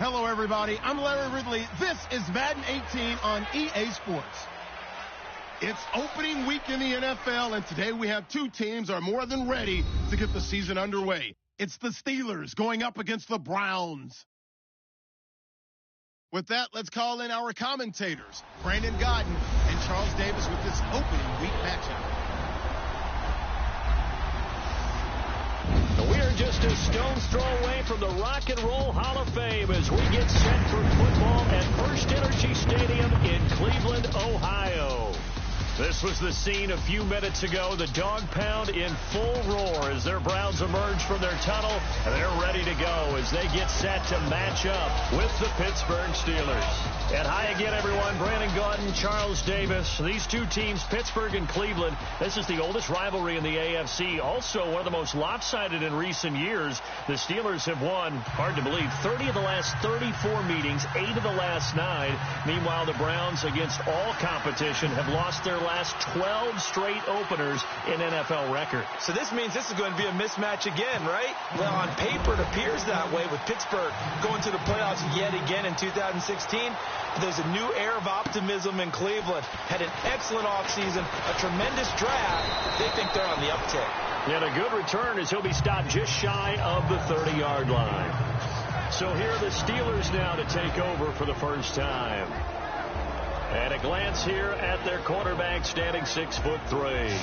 Hello, everybody. I'm Larry Ridley. This is Madden 18 on EA Sports. It's opening week in the NFL, and today we have two teams are more than ready to get the season underway. It's the Steelers going up against the Browns. With that, let's call in our commentators, Brandon Godden and Charles Davis, with this opening week matchup. We are just a stone's throw away from the Rock and Roll Hall of Fame as we get set for football at First Energy Stadium in Cleveland, Ohio. This was the scene a few minutes ago. The dog pound in full roar as their Browns emerge from their tunnel, and they're ready to go as they get set to match up with the Pittsburgh Steelers. And hi again, everyone. Brandon Gaudin, Charles Davis. These two teams, Pittsburgh and Cleveland, this is the oldest rivalry in the AFC. Also, one of the most lopsided in recent years. The Steelers have won, hard to believe, 30 of the last 34 meetings, 8 of the last 9. Meanwhile, the Browns, against all competition, have lost their last 12 straight openers in NFL record. So this means this is going to be a mismatch again, right? Well, on paper, it appears that way with Pittsburgh going to the playoffs yet again in 2016. There's a new air of optimism in Cleveland. Had an excellent offseason, a tremendous draft. They think they're on the uptick. And a good return as he'll be stopped just shy of the 30-yard line. So here are the Steelers now to take over for the first time. And a glance here at their quarterback, standing 6'3".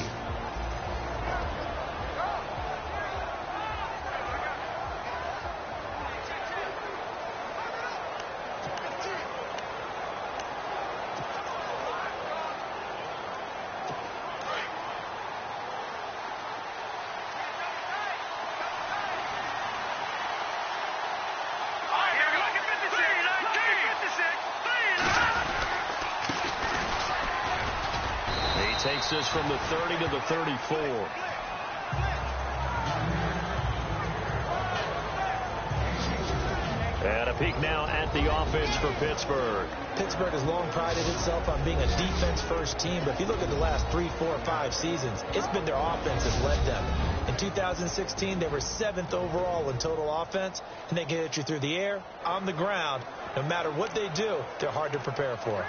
Takes us from the 30 to the 34. And a peek now at the offense for Pittsburgh. Pittsburgh has long prided itself on being a defense-first team, but if you look at the last 3, 4, 5 seasons, it's been their offense that's led them. In 2016, they were 7th overall in total offense, and they can hit you through the air, on the ground. No matter what they do, they're hard to prepare for.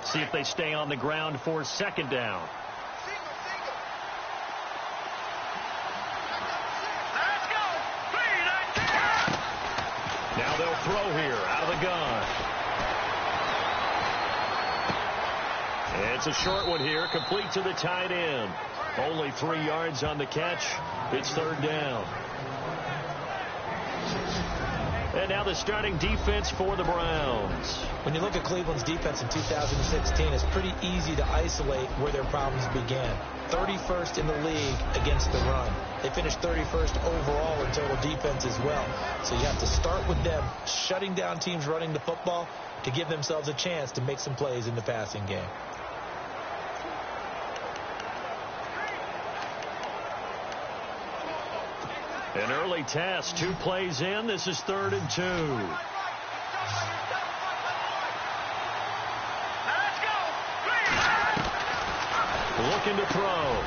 See if they stay on the ground for second down. Now they'll throw here out of the gun. It's a short one here, complete to the tight end. Only 3 yards on the catch. It's third down. And now the starting defense for the Browns. When you look at Cleveland's defense in 2016, it's pretty easy to isolate where their problems began. 31st in the league against the run. They finished 31st overall in total defense as well. So you have to start with them shutting down teams running the football to give themselves a chance to make some plays in the passing game. An early test, 2 plays in. This is 3rd and 2. Looking to throw.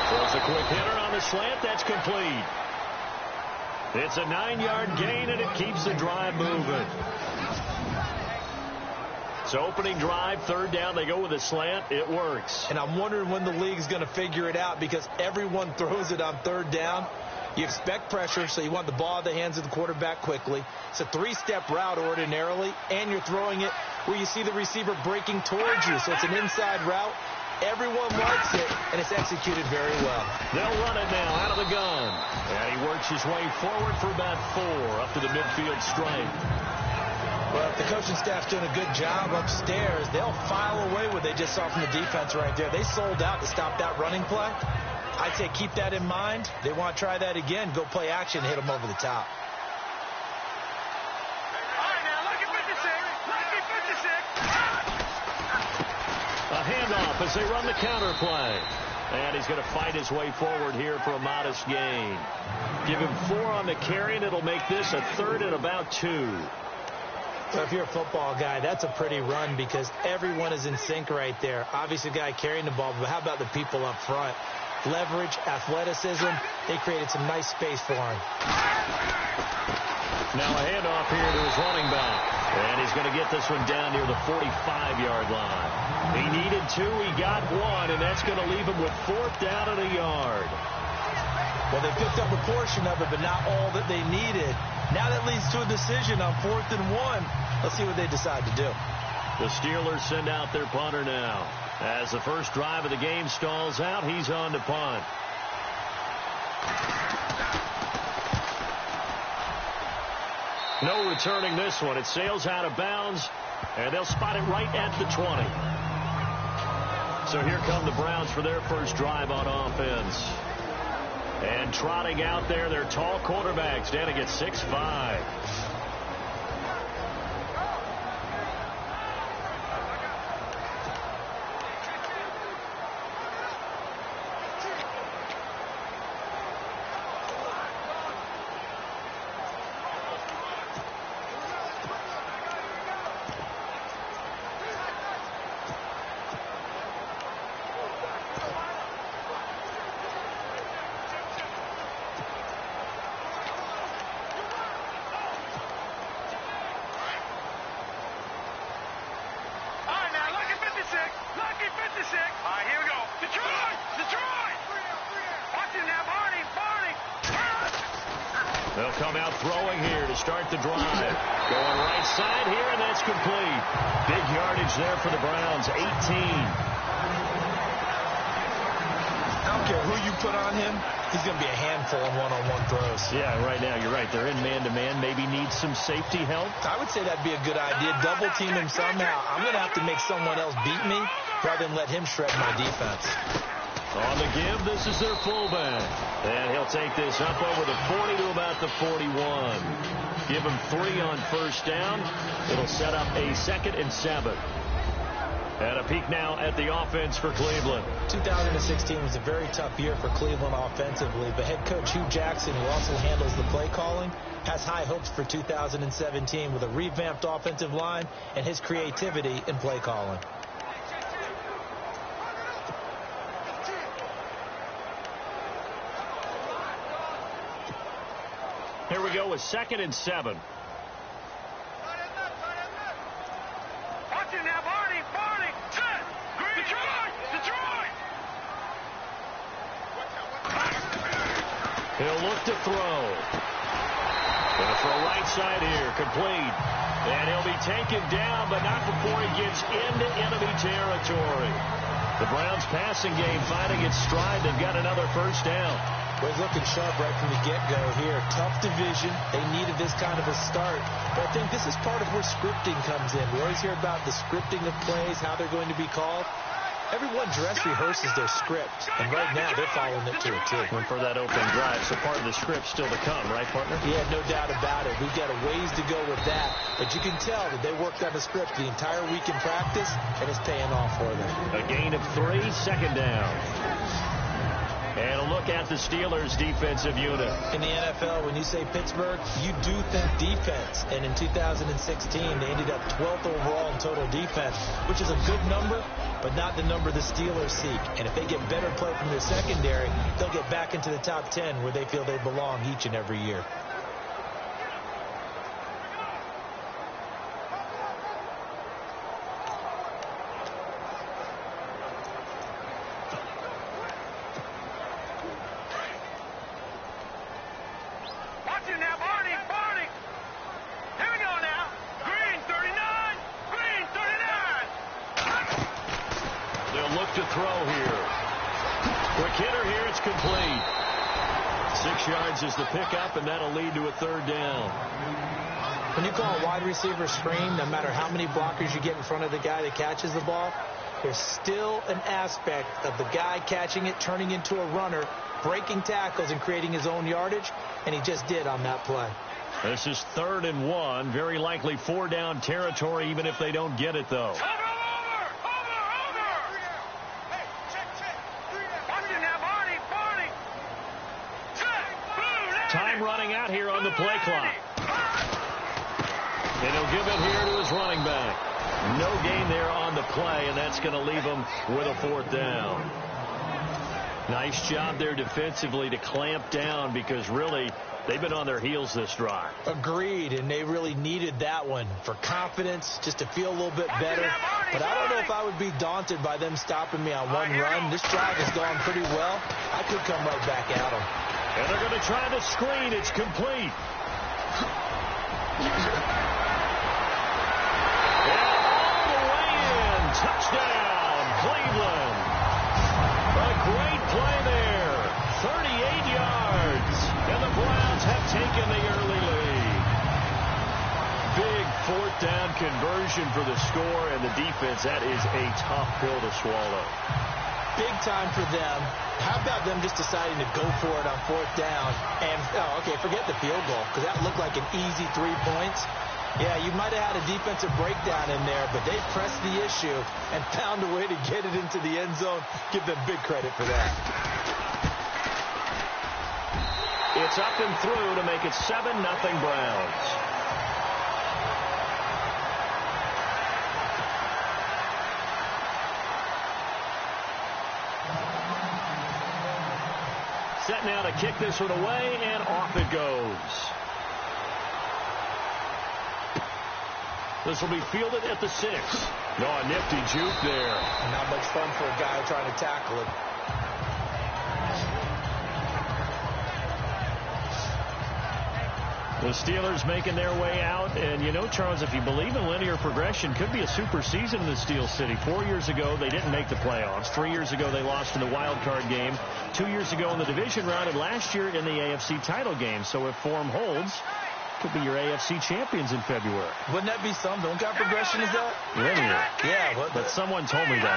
Throws a quick hitter on the slant. That's complete. It's a 9-yard gain, and it keeps the drive moving. So opening drive, third down, they go with a slant. It works. And I'm wondering when the league's going to figure it out, because everyone throws it on third down. You expect pressure, so you want the ball in the hands of the quarterback quickly. It's a 3-step route ordinarily, and you're throwing it where you see the receiver breaking towards you. So it's an inside route. Everyone likes it, and it's executed very well. They'll run it now out of the gun. And he works his way forward for about 4 up to the midfield stripe. Well, if the coaching staff's doing a good job upstairs, they'll file away what they just saw from the defense right there. They sold out to stop that running play. I'd say keep that in mind. They want to try that again. Go play action, hit them over the top. A handoff as they run the counter play. And he's going to fight his way forward here for a modest gain. Give him 4 on the carry, and it'll make this a 3rd and about 2. So if you're a football guy, that's a pretty run because everyone is in sync right there. Obviously, the guy carrying the ball, but how about the people up front? leverage, athleticism. They created some nice space for him. Now a handoff here to his running back. And he's going to get this one down near the 45-yard line. He needed 2, he got 1, and that's going to leave him with 4th down and a yard. Well, they picked up a portion of it, but not all that they needed. Now that leads to a decision on 4th and 1. Let's see what they decide to do. The Steelers send out their punter now. As the first drive of the game stalls out, he's on to punt. No returning this one. It sails out of bounds, and they'll spot it right at the 20. So here come the Browns for their first drive on offense. And trotting out there, their tall quarterbacks standing at 6'5". They'll come out throwing here to start the drive. Going right side here, and that's complete. Big yardage there for the Browns, 18. I don't care who you put on him. He's going to be a handful in one-on-one throws. Yeah, right now, you're right. They're in man-to-man. Maybe need some safety help. I would say that'd be a good idea. Double team him somehow. I'm going to have to make someone else beat me rather than let him shred my defense. On the give, this is their fullback. And he'll take this up over the 40 to about the 41. Give him 3 on first down. It'll set up a 2nd and 7. And a peek now at the offense for Cleveland. 2016 was a very tough year for Cleveland offensively, but head coach Hugh Jackson, who also handles the play calling, has high hopes for 2017 with a revamped offensive line and his creativity in play calling. Here we go with 2nd and 7. He'll look to throw. Gonna throw right side here, complete. And he'll be taken down, but not before he gets into enemy territory. The Browns passing game finding its stride. They've got another first down. Well, he's looking sharp right from the get-go here. Tough division. They needed this kind of a start. But I think this is part of where scripting comes in. We always hear about the scripting of plays, how they're going to be called. Everyone dress rehearses their script, and right now they're following it to a T. And for that opening drive, so part of the script still to come, right, partner? Yeah, no doubt about it. We've got a ways to go with that, but you can tell that they worked on the script the entire week in practice, and it's paying off for them. A gain of 3, 2nd down. And a look at the Steelers' defensive unit. In the NFL, when you say Pittsburgh, you do think defense. And in 2016, they ended up 12th overall in total defense, which is a good number, but not the number the Steelers seek. And if they get better play from their secondary, they'll get back into the top 10 where they feel they belong each and every year. To throw here. Quick hitter here. It's complete. 6 yards is the pickup, and that'll lead to a 3rd down. When you call a wide receiver screen, no matter how many blockers you get in front of the guy that catches the ball, there's still an aspect of the guy catching it, turning into a runner, breaking tackles, and creating his own yardage, and he just did on that play. This is 3rd and 1. Very likely 4-down territory, even if they don't get it, though. Time running out here on the play clock. And he'll give it here to his running back. No gain there on the play, and that's going to leave him with a 4th down. Nice job there defensively to clamp down, because really they've been on their heels this drive. Agreed, and they really needed that one for confidence, just to feel a little bit better. But I don't know if I would be daunted by them stopping me on one run. This drive has gone pretty well. I could come right back at them. And they're going to try the screen. It's complete. And all the way in. Touchdown, Cleveland. A great play there. 38 yards. And the Browns have taken the early lead. Big fourth down conversion for the score, and the defense, that is a tough pill to swallow. Big time for them. How about them just deciding to go for it on fourth down? And, okay, forget the field goal, because that looked like an easy 3 points. Yeah, you might have had a defensive breakdown in there, but they pressed the issue and found a way to get it into the end zone. Give them big credit for that. It's up and through to make it 7-0 Browns. Set now to kick this one away, and off it goes. This will be fielded at the 6. No, a nifty juke there. Not much fun for a guy trying to tackle it. The Steelers making their way out. And, you know, Charles, if you believe in linear progression, could be a super season in the Steel City. 4 years ago, they didn't make the playoffs. 3 years ago, they lost in the wild card game. 2 years ago in the division round, and last year in the AFC title game. So if form holds, could be your AFC champions in February. Wouldn't that be something? What kind of progression is that? Linear. Yeah. But someone told me that.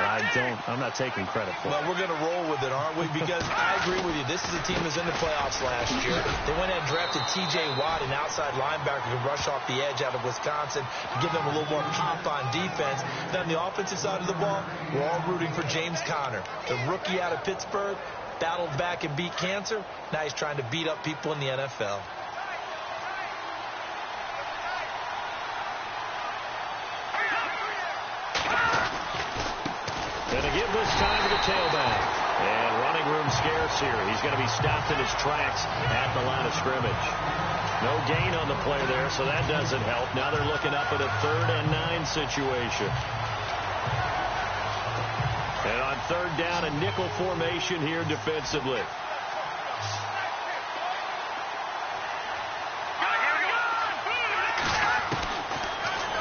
I'm not taking credit for it. Well, we're going to roll with it, aren't we? Because I agree with you. This is a team that's in the playoffs last year. They went and drafted T.J. Watt, an outside linebacker who can rush off the edge out of Wisconsin to give them a little more pop on defense. Then on the offensive side of the ball, we're all rooting for James Conner, the rookie out of Pittsburgh, battled back and beat cancer. Now he's trying to beat up people in the NFL. Going to give this time to the tailback. And running room scarce here. He's going to be stopped in his tracks at the line of scrimmage. No gain on the play there, so that doesn't help. Now they're looking up at a 3rd and 9 situation. And on 3rd down, a nickel formation here defensively.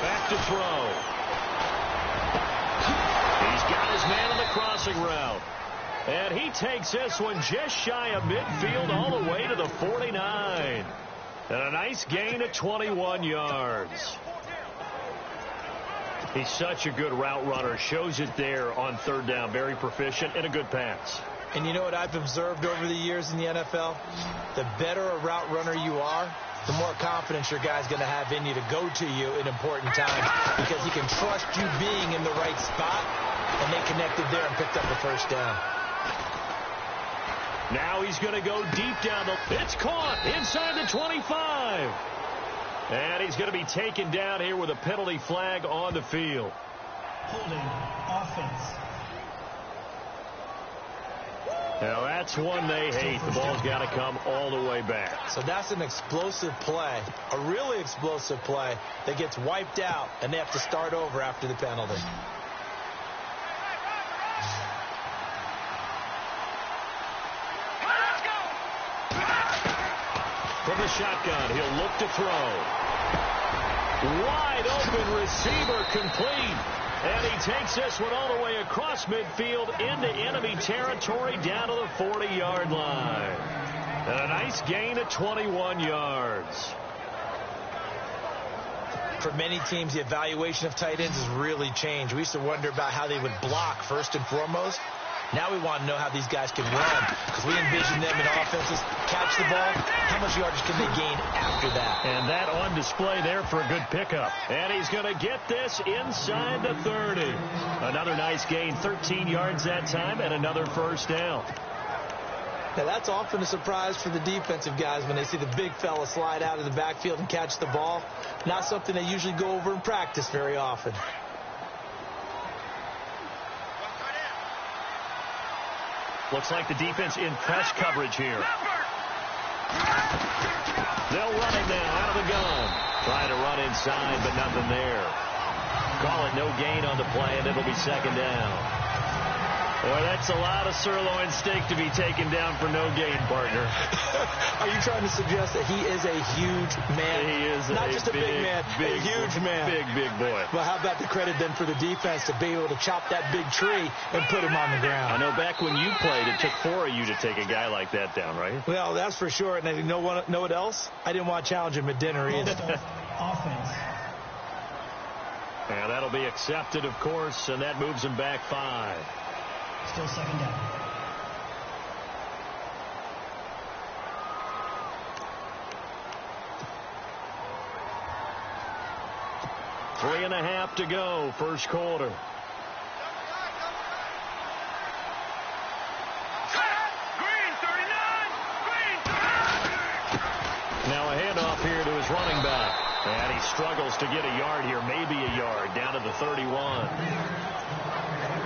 Back to throw. Man on the crossing route. And he takes this one just shy of midfield all the way to the 49. And a nice gain of 21 yards. He's such a good route runner. Shows it there on 3rd down. Very proficient and a good pass. And you know what I've observed over the years in the NFL? The better a route runner you are, the more confidence your guy's going to have in you to go to you in important times, because he can trust you being in the right spot, and they connected there and picked up the 1st down. Now he's going to go deep down it's caught inside the 25. And he's going to be taken down here with a penalty flag on the field. Holding offense. Now that's one they hate. The ball's got to come all the way back. So that's an explosive play, a really explosive play that gets wiped out, and they have to start over after the penalty. From the shotgun, he'll look to throw. Wide open receiver, complete. And he takes this one all the way across midfield into enemy territory down to the 40-yard line. And a nice gain of 21 yards. For many teams, the evaluation of tight ends has really changed. We used to wonder about how they would block first and foremost. Now we want to know how these guys can run, because we envision them in offenses catch the ball. How much yardage can they gain after that? And that on display there for a good pickup. And he's going to get this inside the 30. Another nice gain, 13 yards that time, and another 1st down. Now that's often a surprise for the defensive guys when they see the big fella slide out of the backfield and catch the ball. Not something they usually go over in practice very often. Looks like the defense in press coverage here. They'll run it now out of the gun. Trying to run inside, but nothing there. Call it no gain on the play, and it'll be second down. Boy, that's a lot of sirloin steak to be taken down for no gain, partner. Are you trying to suggest that he is a huge man? He is not just a big man, a huge man. Big boy. Well, how about the credit then for the defense to be able to chop that big tree and put him on the ground? I know back when you played, it took 4 of you to take a guy like that down, right? Well, that's for sure. And you know what else? I didn't want to challenge him at dinner either. Offense. And that'll be accepted, of course, and that moves him back 5. Still second down. Three and a half to go, first quarter. Now a handoff here to his running back. And he struggles to get a yard here, maybe a yard, down to the 31.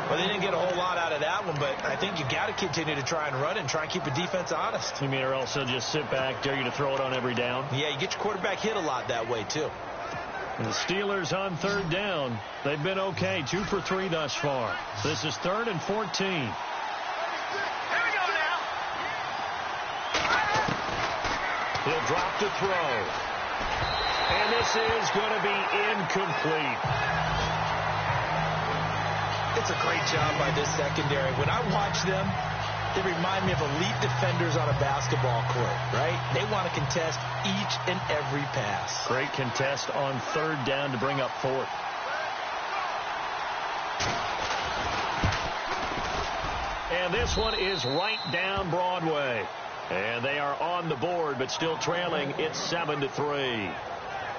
Well, they didn't get a whole lot out of that one, but I think you got to continue to try and run and try and keep the defense honest. You mean or else they'll just sit back, dare you to throw it on every down? Yeah, you get your quarterback hit a lot that way, too. And the Steelers on third down. They've been okay, 2 for 3 thus far. This is 3rd and 14. Here we go now. He'll drop to throw. And this is going to be incomplete. It's a great job by this secondary. When I watch them, they remind me of elite defenders on a basketball court, right? They want to contest each and every pass. Great contest on third down to bring up 4th. And this one is right down Broadway. And they are on the board, but still trailing. It's 7-3.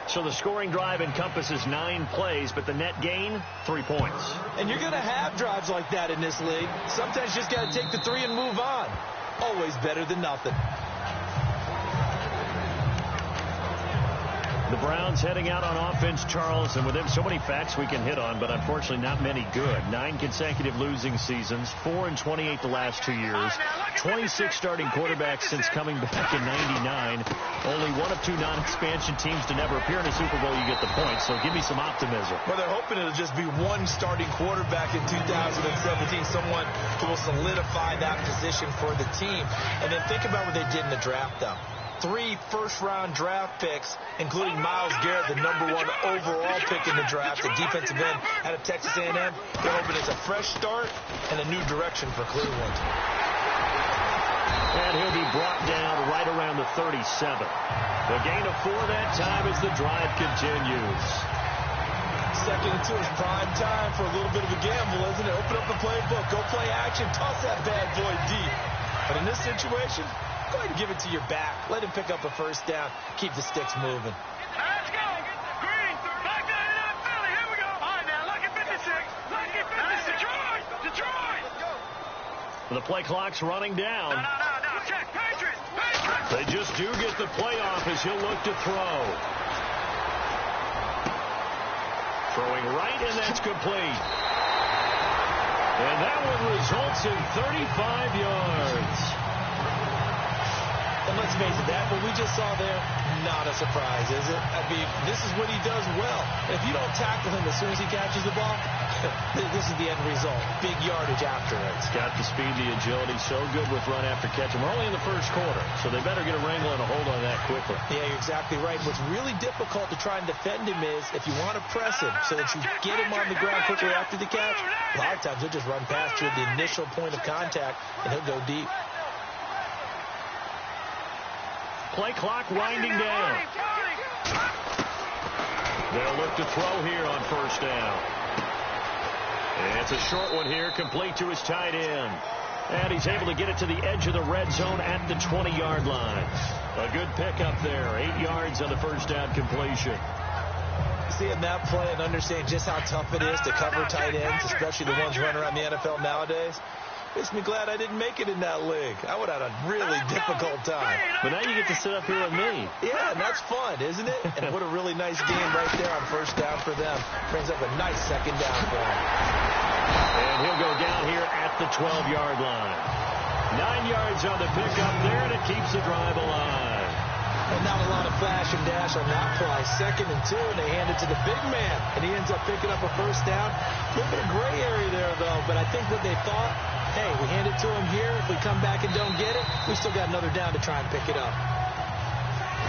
So the scoring drive encompasses 9 plays, but the net gain, 3 points. And you're going to have drives like that in this league. Sometimes you just got to take the 3 and move on. Always better than nothing. The Browns heading out on offense, Charles, and with them so many facts we can hit on, but unfortunately not many good. 9 consecutive losing seasons, 4-28 the last 2 years, 26 starting quarterbacks since coming back in 99. Only one of 2 non-expansion teams to never appear in a Super Bowl. You get the point, so give me some optimism. Well, they're hoping it'll just be one starting quarterback in 2017, someone who will solidify that position for the team. And then think about what they did in the draft, though. 3 first-round draft picks, including Myles Garrett, the #1 overall pick in the draft, the defensive end out of Texas A&M. They're hoping it's a fresh start and a new direction for Cleveland. And he'll be brought down right around the 37. The gain of 4 that time as the drive continues. 2nd and 2 is prime time for a little bit of a gamble, isn't it? Open up the playbook, go play action, toss that bad boy deep. But in this situation, go ahead and give it to your back. Let him pick up a first down. Keep the sticks moving. Let's go. Green. Back down in that Philly. Here we go. All right, now. Lucky 56. Lucky 56. Detroit. The play clock's running down. No. Check. Patriots. They just do get the playoff as he'll look to throw. Throwing right, and that's complete. And that one results in 35 yards. And let's face it, that what we just saw there, not a surprise, is it? I mean, this is what he does well. If you don't tackle him as soon as he catches the ball, this is the end result. Big yardage after it. It's got the speed, the agility, so good with run after catch. And we're only in the first quarter, so they better get a wrangle and a hold on that quickly. Yeah, you're exactly right. What's really difficult to try and defend him is if you want to press him so that you get him on the ground quickly after the catch, a lot of times he'll just run past you at the initial point of contact, and he'll go deep. Play clock winding down. They'll look to throw here on first down. And it's a short one here, complete to his tight end. And he's able to get it to the edge of the red zone at the 20-yard line. A good pickup there, 8 yards on the first down completion. Seeing that play and understanding just how tough it is to cover tight ends, especially the ones running around the NFL nowadays, makes me glad I didn't make it in that league. I would have had a really difficult time. But now you get to sit up here with me. Yeah, and that's fun, isn't it? And what a really nice game right there on first down for them. Brings up a nice second down for them. And he'll go down here at the 12-yard line. 9 yards on the pickup there, and it keeps the drive alive. And not a lot of flash and dash on that play. 2nd and 2, and they hand it to the big man. And he ends up picking up a first down. A little bit of gray area there, though. But I think what they thought, hey, we hand it to him here. If we come back and don't get it, we still got another down to try and pick it up.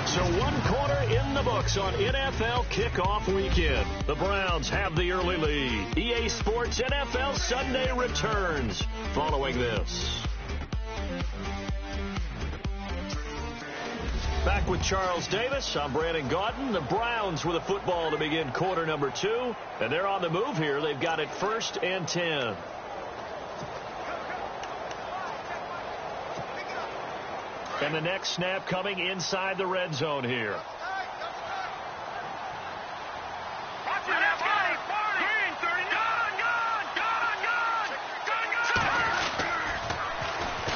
So 1 quarter in the books on NFL kickoff weekend. The Browns have the early lead. EA Sports NFL Sunday returns following this. Back with Charles Davis. I'm Brandon Gaudin. The Browns with a football to begin quarter number 2. And they're on the move here. They've got it 1st and 10. And the next snap coming inside the red zone here.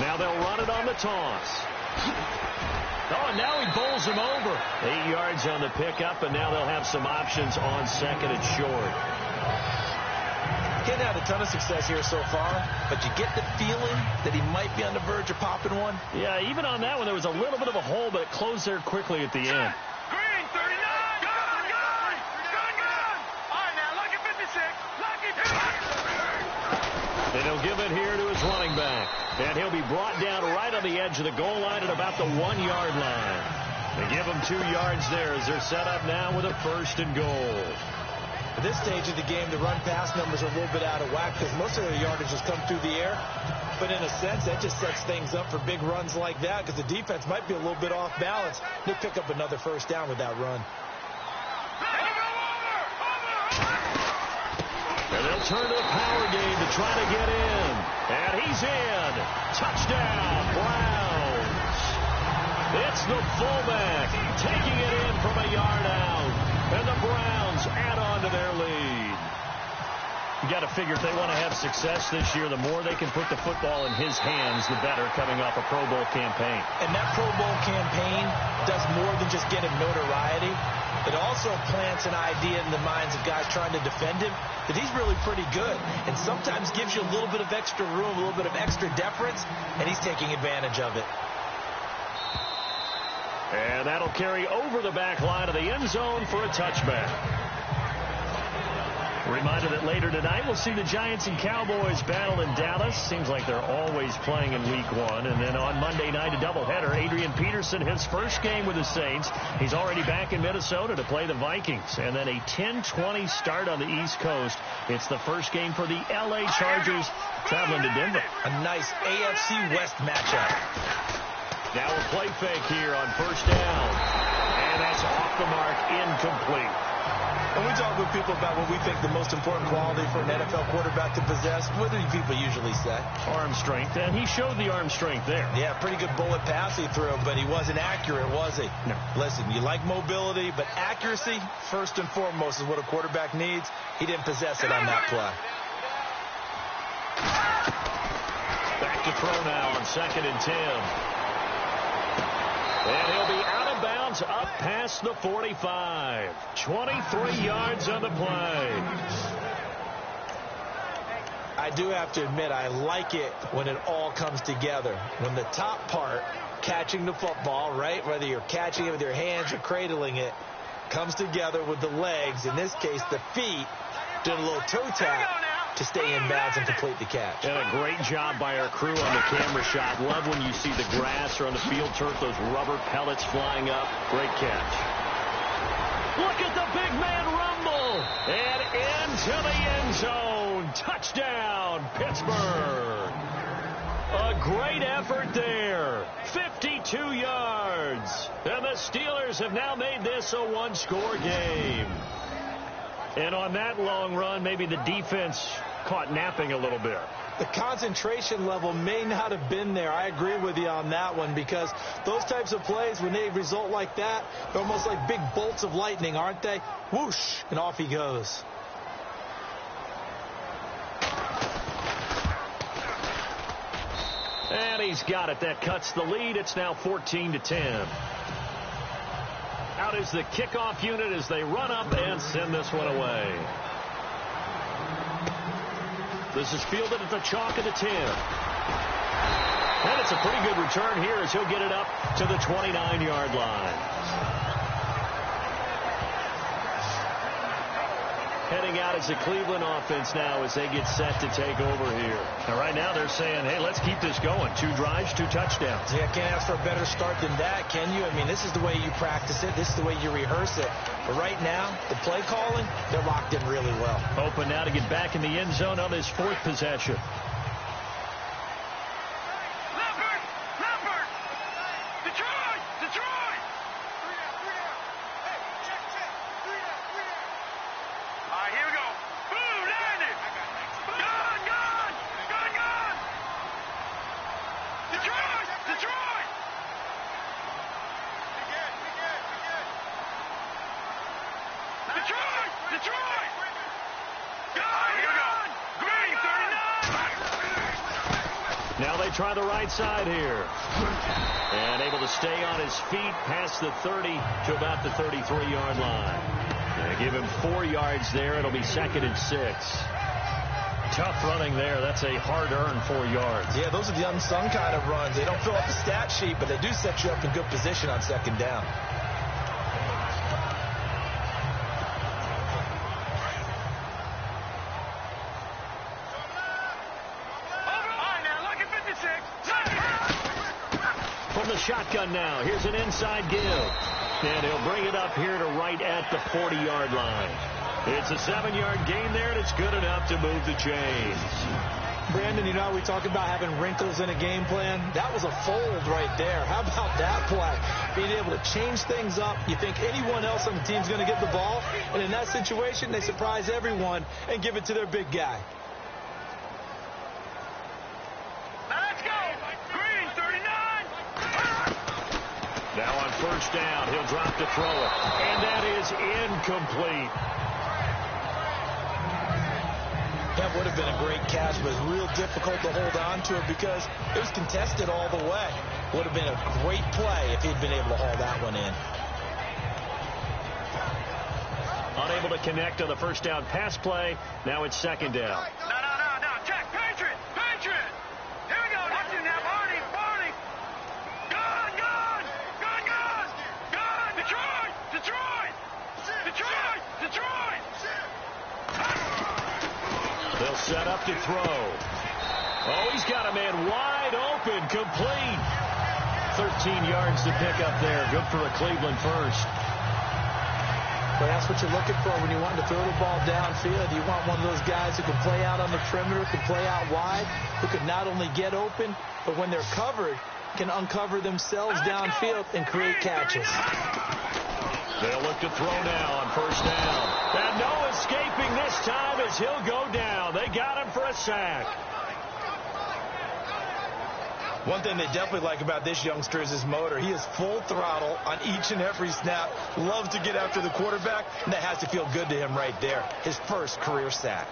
Now they'll run it on the toss. Oh, and now he bowls him over. 8 yards on the pickup, and now they'll have some options on 2nd and short. He hadn't had a ton of success here so far, but you get the feeling that he might be on the verge of popping one. Yeah, even on that one, there was a little bit of a hole, but it closed there quickly at the end. Green, 39, gun. All right, now, lucky 56, lucky 50. And he'll give it here to his running back. And he'll be brought down right on the edge of the goal line at about the 1-yard line. They give him 2 yards there as they're set up now with a 1st and goal. At this stage of the game, the run-pass numbers are a little bit out of whack because most of their yardage has come through the air. But in a sense, that just sets things up for big runs like that because the defense might be a little bit off balance. They'll pick up another 1st down with that run. And they'll turn to the power game to try to get in. And he's in. Touchdown, Browns. It's the fullback taking it in from a yard out. And the Browns add on to their lead. You got to figure if they want to have success this year, the more they can put the football in his hands, the better, coming off a Pro Bowl campaign. And that Pro Bowl campaign does more than just get him notoriety. It also plants an idea in the minds of guys trying to defend him that he's really pretty good and sometimes gives you a little bit of extra room, a little bit of extra deference, and he's taking advantage of it. And that'll carry over the back line of the end zone for a touchback. Reminder that later tonight we'll see the Giants and Cowboys battle in Dallas. Seems like they're always playing in week 1. And then on Monday night, a doubleheader. Adrian Peterson, his first game with the Saints. He's already back in Minnesota to play the Vikings. And then a 10:20 start on the East Coast. It's the first game for the L.A. Chargers traveling to Denver. A nice AFC West matchup. Now a play fake here on 1st down. And that's off the mark, incomplete. When we talk with people about what we think the most important quality for an NFL quarterback to possess, what do people usually say? Arm strength, and he showed the arm strength there. Yeah, pretty good bullet pass he threw, but he wasn't accurate, was he? No. Listen, you like mobility, but accuracy, first and foremost, is what a quarterback needs. He didn't possess it on that play. Back to throw now on 2nd and 10. And he'll be out of bounds up past the 45. 23 yards on the play. I do have to admit, I like it when it all comes together. When the top part, catching the football, right, whether you're catching it with your hands or cradling it, comes together with the legs, in this case the feet, doing a little toe tap to stay in bounds and complete the catch. And a great job by our crew on the camera shot. Love when you see the grass or on the field turf, those rubber pellets flying up. Great catch. Look at the big man rumble. And into the end zone. Touchdown, Pittsburgh. A great effort there. 52 yards. And the Steelers have now made this a one-score game. And on that long run, maybe the defense caught napping a little bit. The concentration level may not have been there. I agree with you on that one, because those types of plays, when they result like that, they're almost like big bolts of lightning, aren't they? Whoosh, and off he goes. And he's got it. That cuts the lead. It's now 14-10. Out is the kickoff unit as they run up and send this one away. This is fielded at the chalk of the 10. And it's a pretty good return here as he'll get it up to the 29-yard line. Heading out as a Cleveland offense now as they get set to take over here. Now, right now they're saying, hey, let's keep this going. 2 drives, 2 touchdowns. Yeah, can't ask for a better start than that, can you? I mean, this is the way you practice it. This is the way you rehearse it. But right now, the play calling, they're locked in really well. Open now to get back in the end zone on this 4th possession. Now they try the right side here. And able to stay on his feet past the 30 to about the 33-yard line. They give him 4 yards there. It'll be 2nd and 6. Tough running there. That's a hard-earned 4 yards. Yeah, those are the unsung kind of runs. They don't fill up the stat sheet, but they do set you up in good position on 2nd down. From the shotgun now, here's an inside give. And he'll bring it up here to right at the 40-yard line. It's a 7-yard gain there, and it's good enough to move the chains. Brandon, you know, we talk about having wrinkles in a game plan. That was a fold right there. How about that play? Being able to change things up. You think anyone else on the team's going to get the ball, and in that situation, they surprise everyone and give it to their big guy. Now on 1st down, he'll drop to throw it. And that is incomplete. That would have been a great catch, but real difficult to hold on to it because it was contested all the way. Would have been a great play if he'd been able to haul that one in. Unable to connect on the 1st down pass play. Now it's 2nd down. No. Check. Patriot. Here we go. Watch it now. Barney. Gun. Detroit. They'll set up to throw. Oh, he's got a man wide open, complete. 13 yards to pick up there. Good for a Cleveland first. But that's what you're looking for when you want to throw the ball downfield. You want one of those guys who can play out on the perimeter, can play out wide, who can not only get open, but when they're covered, can uncover themselves downfield and create catches. They'll look to throw now on 1st down. And no escaping this time as he'll go down. They got him for a sack. One thing they definitely like about this youngster is his motor. He is full throttle on each and every snap. Loves to get after the quarterback, and that has to feel good to him right there. His first career sack.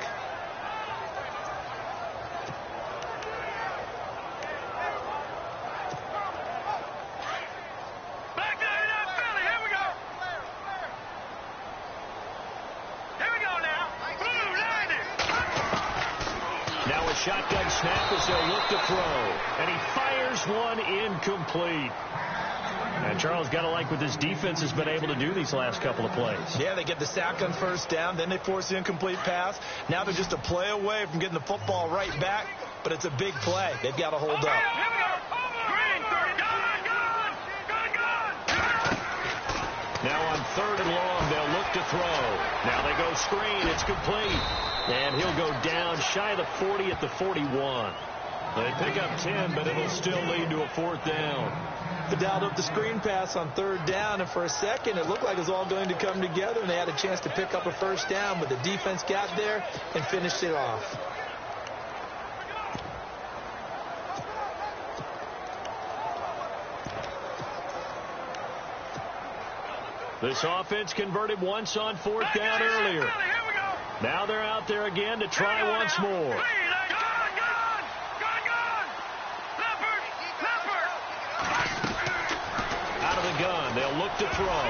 Shotgun snap as they'll look to throw. And he fires one incomplete. And Charles, got to like what this defense has been able to do these last couple of plays. Yeah, they get the sack on 1st down. Then they force the incomplete pass. Now they're just a play away from getting the football right back. But it's a big play. They've got to hold up. Now on 3rd and long, they'll look to throw. Now they go screen. It's complete. And he'll go down shy of the 40 at the 41. They pick up 10, but it'll still lead to a 4th down. They dialed up the screen pass on 3rd down, and for a second, it looked like it was all going to come together, and they had a chance to pick up a 1st down, but the defense got there and finished it off. This offense converted once on 4th down earlier. Now they're out there again to try once more. Out of the gun, they'll look to throw.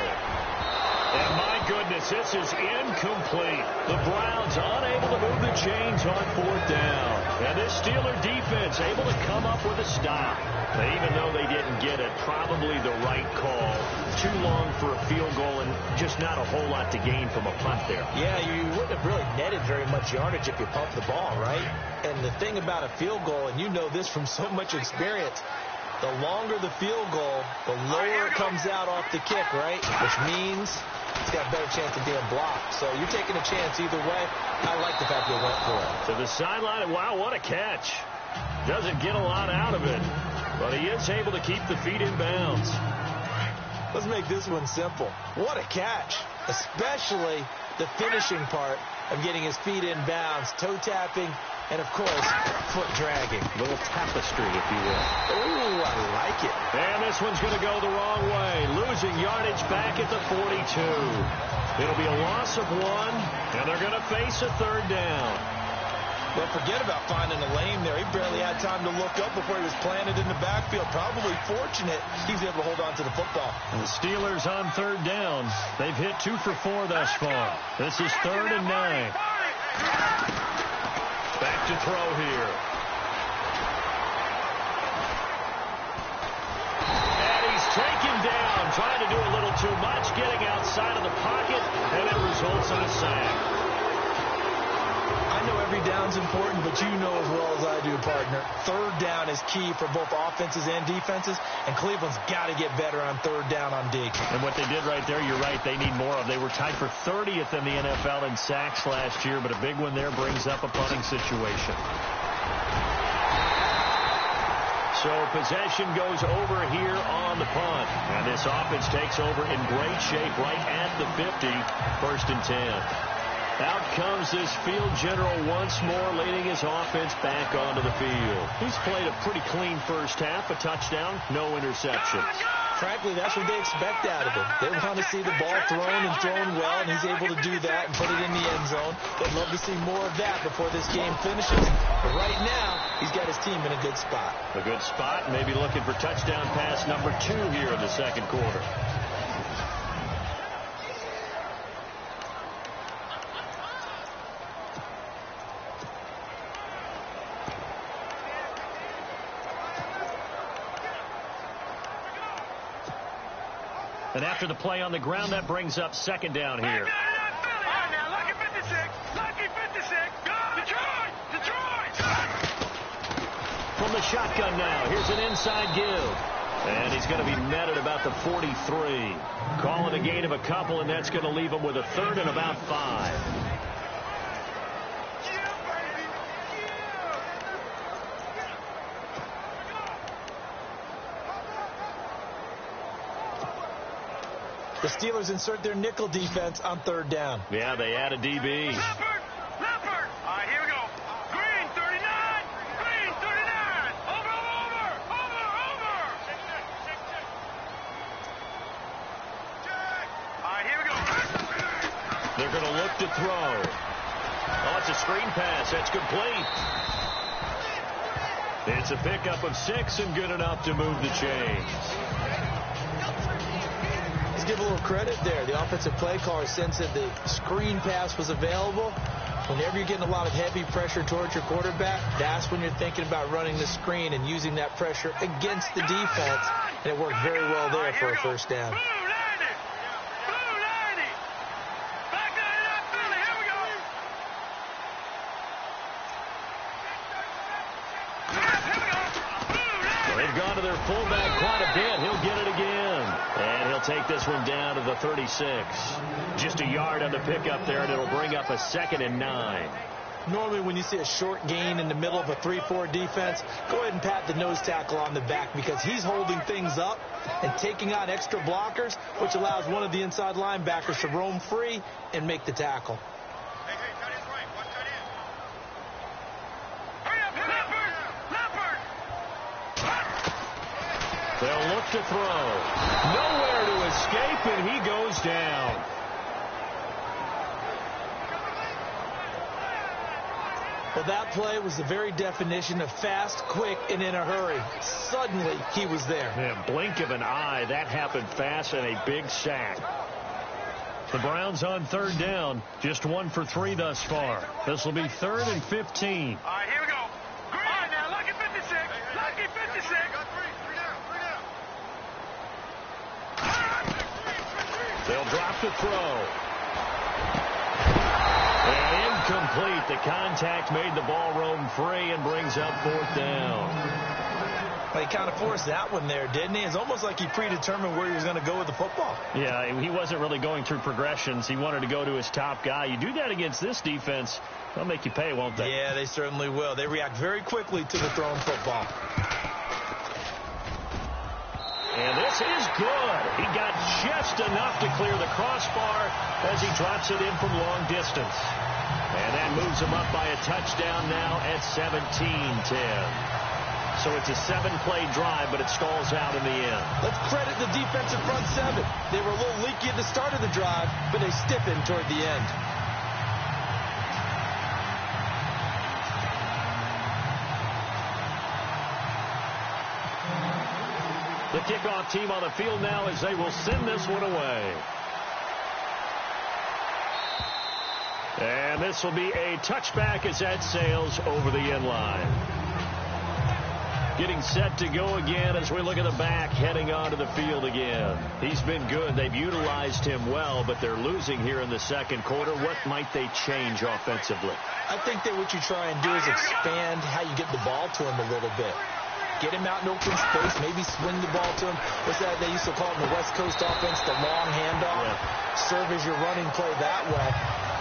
And my goodness, this is incomplete. The Browns unable to move the chains on 4th down. And this Steeler defense able to come up with a stop. And even though they didn't get it, probably the right call. Too long for a field goal and just not a whole lot to gain from a punt there. Yeah, you wouldn't have really netted very much yardage if you pumped the ball, right? And the thing about a field goal, and you know this from so much experience, the longer the field goal, the lower it comes out off the kick, right? Which means it's got a better chance of being blocked. So you're taking a chance either way. I like the fact they went for it. To the sideline, wow, what a catch. Doesn't get a lot out of it, but he is able to keep the feet in bounds. Let's make this one simple. What a catch, especially the finishing part of getting his feet in bounds, toe tapping, and, of course, foot dragging. A little tapestry, if you will. Ooh, I like it. And this one's going to go the wrong way. Losing yardage back at the 42. It'll be a loss of 1, and they're going to face a 3rd down. Well, forget about finding a lane there. He barely had time to look up before he was planted in the backfield. Probably fortunate he's able to hold on to the football. And the Steelers on 3rd down. They've hit 2 for 4 thus far. This is 3rd and 9. Back to throw here. And he's taken down, trying to do a little too much, getting outside of the pocket, and it results in a sack. I know every down's important, but you know as well as I do, partner, 3rd down is key for both offenses and defenses, and Cleveland's got to get better on 3rd down on D. And what they did right there, you're right, they need more of. They were tied for 30th in the NFL in sacks last year, but a big one there brings up a punting situation. So possession goes over here on the punt. And this offense takes over in great shape right at the 50, 1st and 10. Out comes this field general once more, leading his offense back onto the field. He's played a pretty clean first half, a touchdown, no interceptions. Frankly, that's what they expect out of him. They want to see the ball thrown and thrown well, and he's able to do that and put it in the end zone. They'd love to see more of that before this game finishes. But right now, he's got his team in a good spot. A good spot, maybe looking for touchdown pass number 2 here in the 2nd quarter. And after the play on the ground, that brings up 2nd down here. From the shotgun now, here's an inside give. And he's going to be met at about the 43. Calling a gain of a couple, and that's going to leave him with a 3rd and about 5. The Steelers insert their nickel defense on 3rd down. Yeah, they add a DB. Leopard! All right, here we go. Green, 39! Green, 39! Over! All right, here we go. They're going to look to throw. Oh, it's a screen pass. That's complete. It's a pickup of 6 and good enough to move the chains. Let's give a little credit there. The offensive play caller sensed that the screen pass was available. Whenever you're getting a lot of heavy pressure towards your quarterback, that's when you're thinking about running the screen and using that pressure against the defense. And it worked very well there for a 1st down. They've gone to their fullback quite a bit. He'll get it again. And he'll take this one down to the 36. Just a yard on the pickup there, and it'll bring up a 2nd and 9. Normally when you see a short gain in the middle of a 3-4 defense, go ahead and pat the nose tackle on the back because he's holding things up and taking on extra blockers, which allows one of the inside linebackers to roam free and make the tackle. They'll look to throw. Nowhere to escape, and he goes down. Well, that play was the very definition of fast, quick, and in a hurry. Suddenly, he was there. Yeah, blink of an eye. That happened fast and a big sack. The Browns on third down, just 1 for 3 thus far. This will be 3rd and 15. All right, here we go. Green. All right, now, lucky 56. Lucky 56. They'll drop the throw. And incomplete. The contact made the ball roam free and brings up 4th down. Well, he kind of forced that one there, didn't he? It's almost like he predetermined where he was going to go with the football. Yeah, he wasn't really going through progressions. He wanted to go to his top guy. You do that against this defense, they'll make you pay, won't they? Yeah, they certainly will. They react very quickly to the thrown football. And this is good. He got just enough to clear the crossbar as he drops it in from long distance. And that moves him up by a touchdown now at 17-10. So it's a 7-play drive, but it stalls out in the end. Let's credit the defensive front 7. They were a little leaky at the start of the drive, but they stiffened toward the end. The kickoff team on the field now as they will send this one away. And this will be a touchback as that sails over the end line. Getting set to go again as we look at the back heading onto the field again. He's been good. They've utilized him well, but they're losing here in the second quarter. What might they change offensively? I think that what you try and do is expand how you get the ball to him a little bit. Get him out in open space, maybe swing the ball to him. What's that they used to call it in the West Coast offense, the long handoff. Yeah. Serve as your running play that way,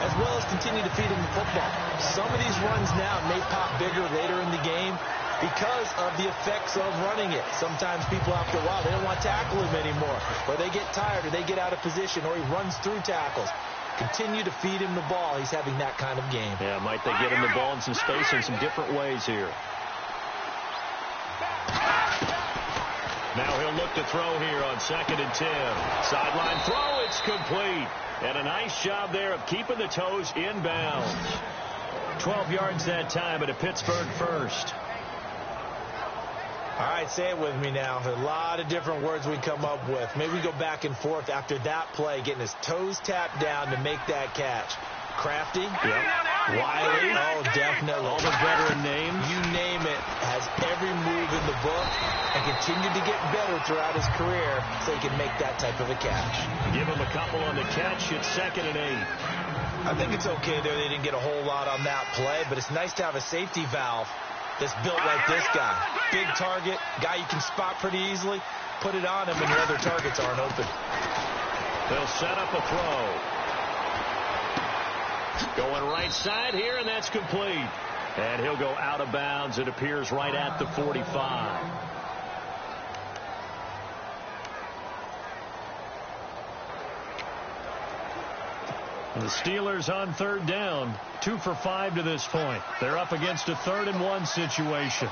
as well as continue to feed him the football. Some of these runs now may pop bigger later in the game because of the effects of running it. Sometimes people after a while, they don't want to tackle him anymore, or they get tired, or they get out of position, or he runs through tackles. Continue to feed him the ball. He's having that kind of game. Yeah, might they get him the ball in some space in some different ways here. Now he'll look to throw here on 2nd and 10. Sideline throw, it's complete. And a nice job there of keeping the toes inbounds. 12 yards that time, and a Pittsburgh first. All right, say it with me now. A lot of different words we come up with. Maybe we go back and forth after that play, getting his toes tapped down to make that catch. Crafty? Yep. Wiley? Oh, definitely. All the veteran names. You name it. Has every move in the book and continued to get better throughout his career so he can make that type of a catch. Give him a couple on the catch. It's 2nd and 8. I think it's okay there. They didn't get a whole lot on that play, but it's nice to have a safety valve that's built like this guy. Big target, guy you can spot pretty easily. Put it on him when your other targets aren't open. They'll set up a throw. Going right side here, and that's complete. And he'll go out of bounds. It appears right at the 45. And the Steelers on third down, 2 for 5 to this point. They're up against a 3rd and 1 situation.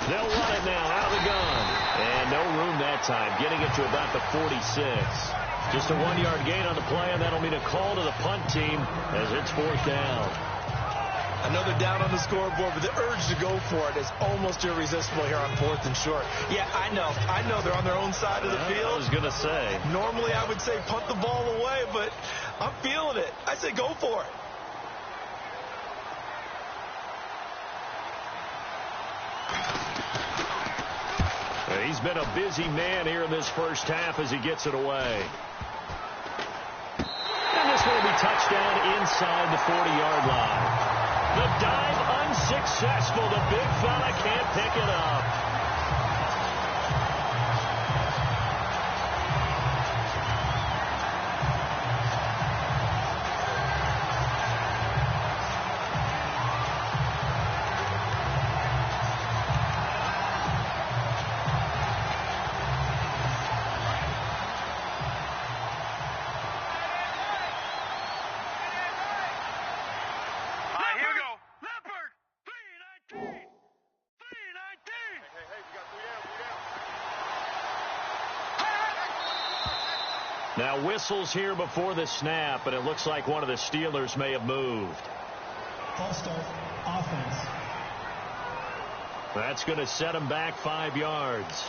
They'll run it now out of the gun. And no room that time, getting it to about the 46. Just a 1-yard gain on the play, and that'll mean a call to the punt team as it's 4th down. Another down on the scoreboard, but the urge to go for it is almost irresistible here on 4th and short. Yeah, I know they're on their own side of the field. I was going to say. Normally I would say punt the ball away, but I'm feeling it. I say go for it. He's been a busy man here in this first half as he gets it away. And this will be touchdown inside the 40-yard line. The dive unsuccessful. The big fella can't pick it up. Now whistles here before the snap, and it looks like one of the Steelers may have moved. False start, offense. That's going to set him back 5 yards.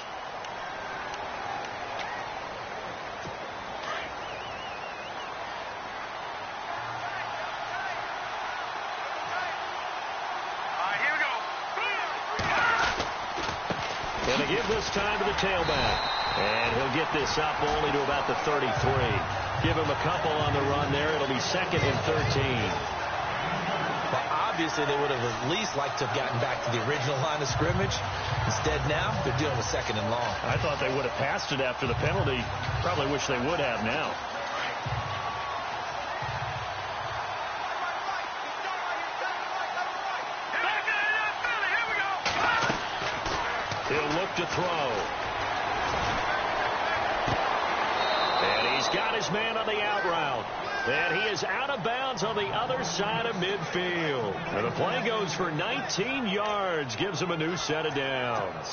And they give this time to the tailback. And he'll get this up only to about the 33. Give him a couple on the run there. It'll be 2nd and 13. Well, obviously, they would have at least liked to have gotten back to the original line of scrimmage. Instead, now, they're dealing with 2nd and long. I thought they would have passed it after the penalty. Probably wish they would have now. He'll look to throw. And he's got his man on the out route. And he is out of bounds on the other side of midfield. And the play goes for 19 yards. Gives him a new set of downs.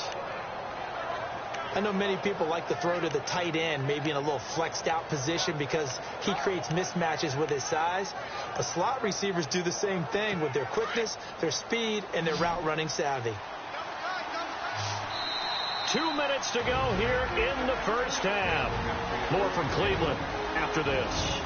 I know many people like to throw to the tight end, maybe in a little flexed out position because he creates mismatches with his size. But slot receivers do the same thing with their quickness, their speed, and their route running savvy. 2 minutes to go here in the first half. More from Cleveland after this.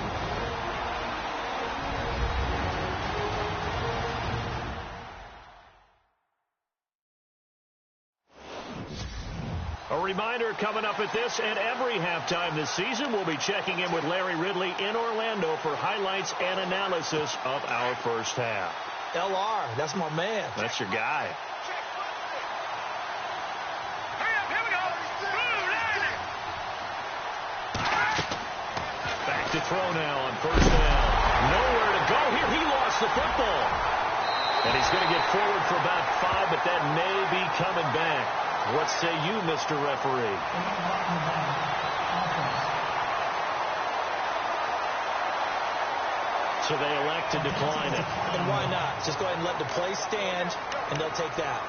A reminder coming up at this and every halftime this season, we'll be checking in with Larry Ridley in Orlando for highlights and analysis of our first half. LR, that's my man. That's your guy. Back to throw now on first down. Nowhere to go here. He lost the football. And he's going to get forward for about 5, but that may be coming back. What say you, Mr. Referee? So they elect to decline it. And why not? Just go ahead and let the play stand, and they'll take that.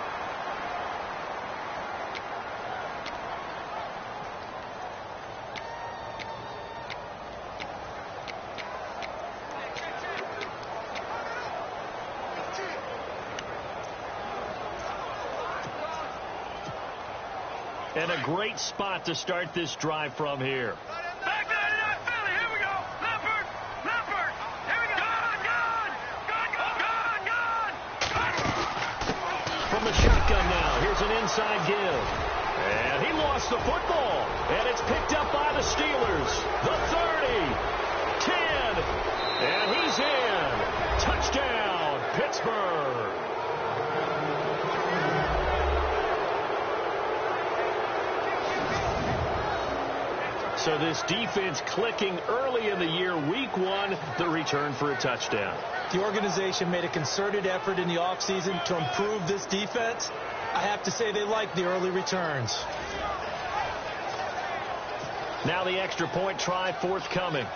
And a great spot to start this drive from here. Back 99 Philly, here we go. Leopard, here we go. Gone. From the shotgun now, here's an inside give. And he lost the football. And it's picked up by the Steelers. The 30, 10, and he's in. Touchdown, Pittsburgh. So this defense clicking early in the year, week 1, the return for a touchdown. The organization made a concerted effort in the offseason to improve this defense. I have to say they like the early returns. Now the extra point try forthcoming.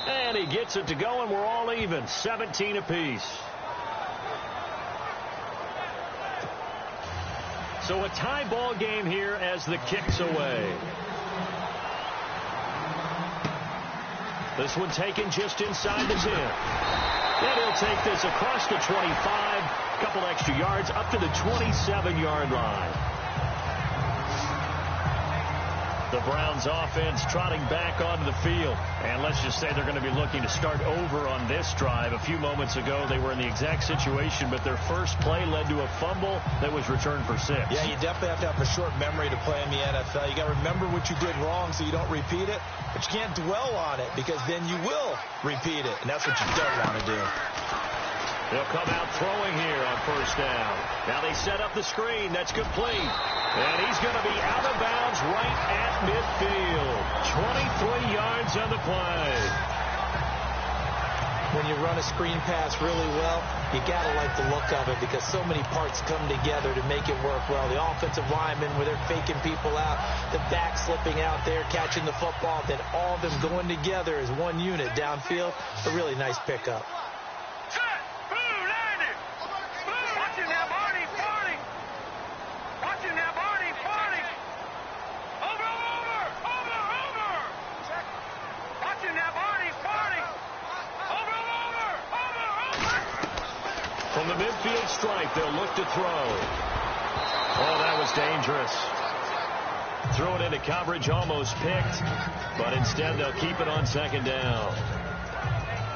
And he gets it to go, and we're all even, 17 apiece. So a tie ball game here as the kick's away. This one taken just inside the 10. And he'll take this across the 25, couple extra yards up to the 27-yard line. The Browns offense trotting back onto the field. And let's just say they're going to be looking to start over on this drive. A few moments ago, they were in the exact situation, but their first play led to a fumble that was returned for 6. Yeah, you definitely have to have a short memory to play in the NFL. You got to remember what you did wrong so you don't repeat it, but you can't dwell on it because then you will repeat it, and that's what you don't want to do. They'll come out throwing here on first down. Now they set up the screen. That's complete. And he's going to be out of bounds right at midfield. 23 yards on the play. When you run a screen pass really well, you got to like the look of it because so many parts come together to make it work well. The offensive linemen, where they're faking people out, the back slipping out there, catching the football, then all of them going together as one unit downfield. A really nice pickup. From the midfield stripe, they'll look to throw. Oh, that was dangerous. Throw it into coverage, almost picked, but instead they'll keep it on second down.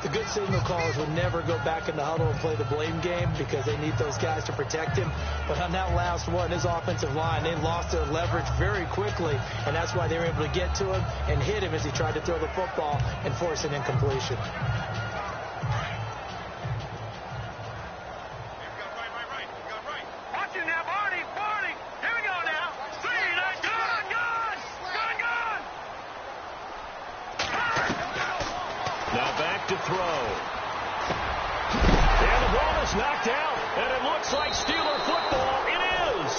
The good signal callers would never go back in the huddle and play the blame game because they need those guys to protect him. But on that last one, his offensive line, they lost their leverage very quickly, and that's why they were able to get to him and hit him as he tried to throw the football and force an incompletion. To throw. And the ball is knocked out, and it looks like Steeler football. It is.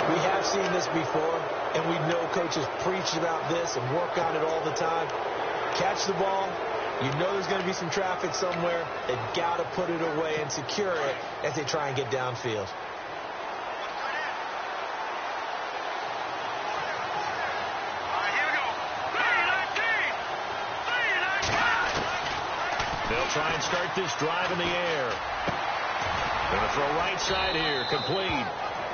We have seen this before, and we know coaches preach about this and work on it all the time. Catch the ball. You know there's going to be some traffic somewhere. They've got to put it away and secure it as they try and get downfield. They'll try and start this drive in the air. Going to throw right side here, complete.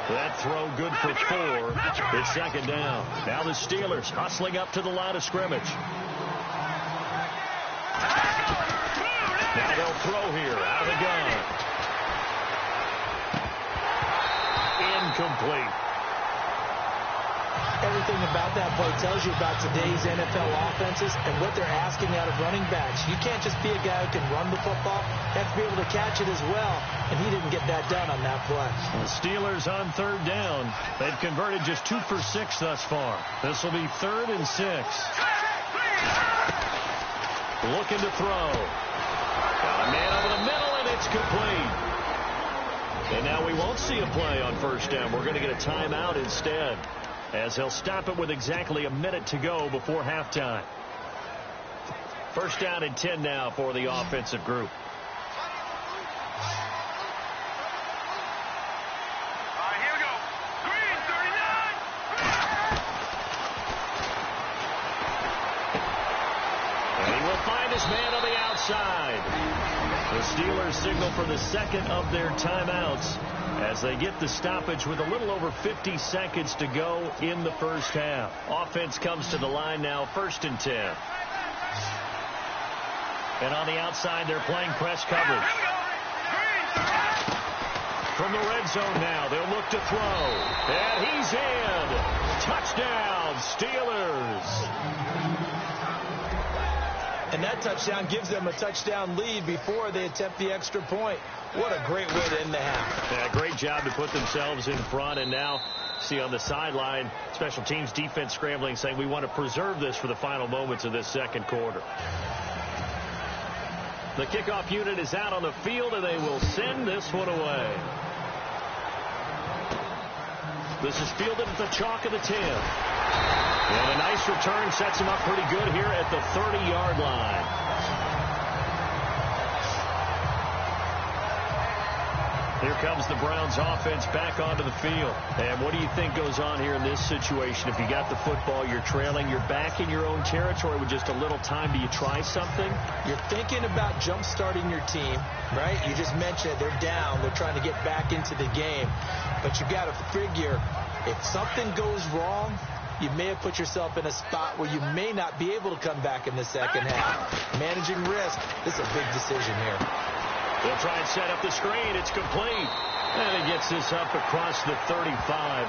That throw good for 4. It's second down. Now the Steelers hustling up to the line of scrimmage. Now they'll throw here out of the gun. Incomplete. Everything about that play tells you about today's NFL offenses and what they're asking out of running backs. You can't just be a guy who can run the football. You have to be able to catch it as well, and he didn't get that done on that play. The Steelers on third down. They've converted just 2 for 6 thus far. This will be 3rd and 6. Looking to throw. Got a man over the middle, and it's complete. And now we won't see a play on first down. We're going to get a timeout instead, as he'll stop it with exactly a minute to go before halftime. First down and 10 now for the offensive group. Here we go. Green, 39. And he will find his man on the outside. The Steelers signal for the second of their timeouts as they get the stoppage with a little over 50 seconds to go in the first half. Offense comes to the line now, 1st and 10. And on the outside, they're playing press coverage. From the red zone now, they'll look to throw. And he's in. Touchdown, Steelers. And that touchdown gives them a touchdown lead before they attempt the extra point. What a great way to end the half. Yeah, great job to put themselves in front. And now, see on the sideline, special teams defense scrambling, saying we want to preserve this for the final moments of this second quarter. The kickoff unit is out on the field, and they will send this one away. This is fielded at the chalk of the 10. And a nice return sets him up pretty good here at the 30-yard line. Here comes the Browns offense back onto the field. And what do you think goes on here in this situation? If you got the football, you're trailing, you're back in your own territory with just a little time. Do you try something? You're thinking about jump-starting your team, right? You just mentioned they're down. They're trying to get back into the game. But you got to figure if something goes wrong, you may have put yourself in a spot where you may not be able to come back in the second half. Managing risk, this is a big decision here. They'll try and set up the screen. It's complete. And he gets this up across the 35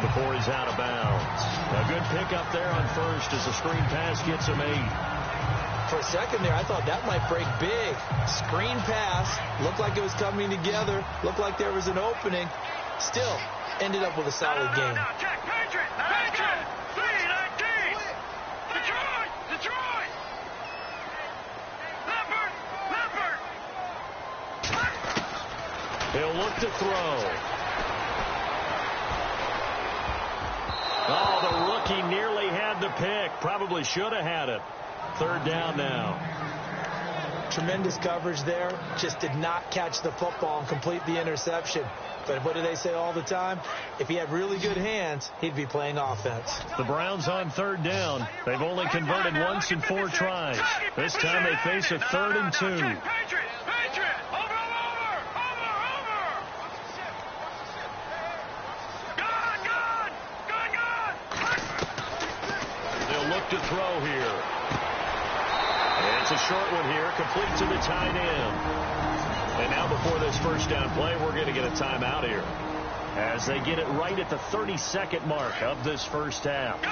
before he's out of bounds. A good pickup there on first as the screen pass gets him 8. For a second there, I thought that might break big. Screen pass. Looked like it was coming together. Looked like there was an opening. Still, ended up with a solid game. Check, Patriot, Patriot, 319. Detroit, Detroit. Leopard, Leopard. He'll look to throw. Oh, the rookie nearly had the pick. Probably should have had it. Third down now. Tremendous coverage there. Just did not catch the football and complete the interception. But what do they say all the time? If he had really good hands, he'd be playing offense. The Browns on third down. They've only converted once in 4 tries. This time they face a 3rd and 2. Patriot, Patriot. Over. Gone. They'll look to throw here. short one here, complete to the tight end. And now before this first down play, we're going to get a timeout here, as they get it right at the 32nd mark of this first half.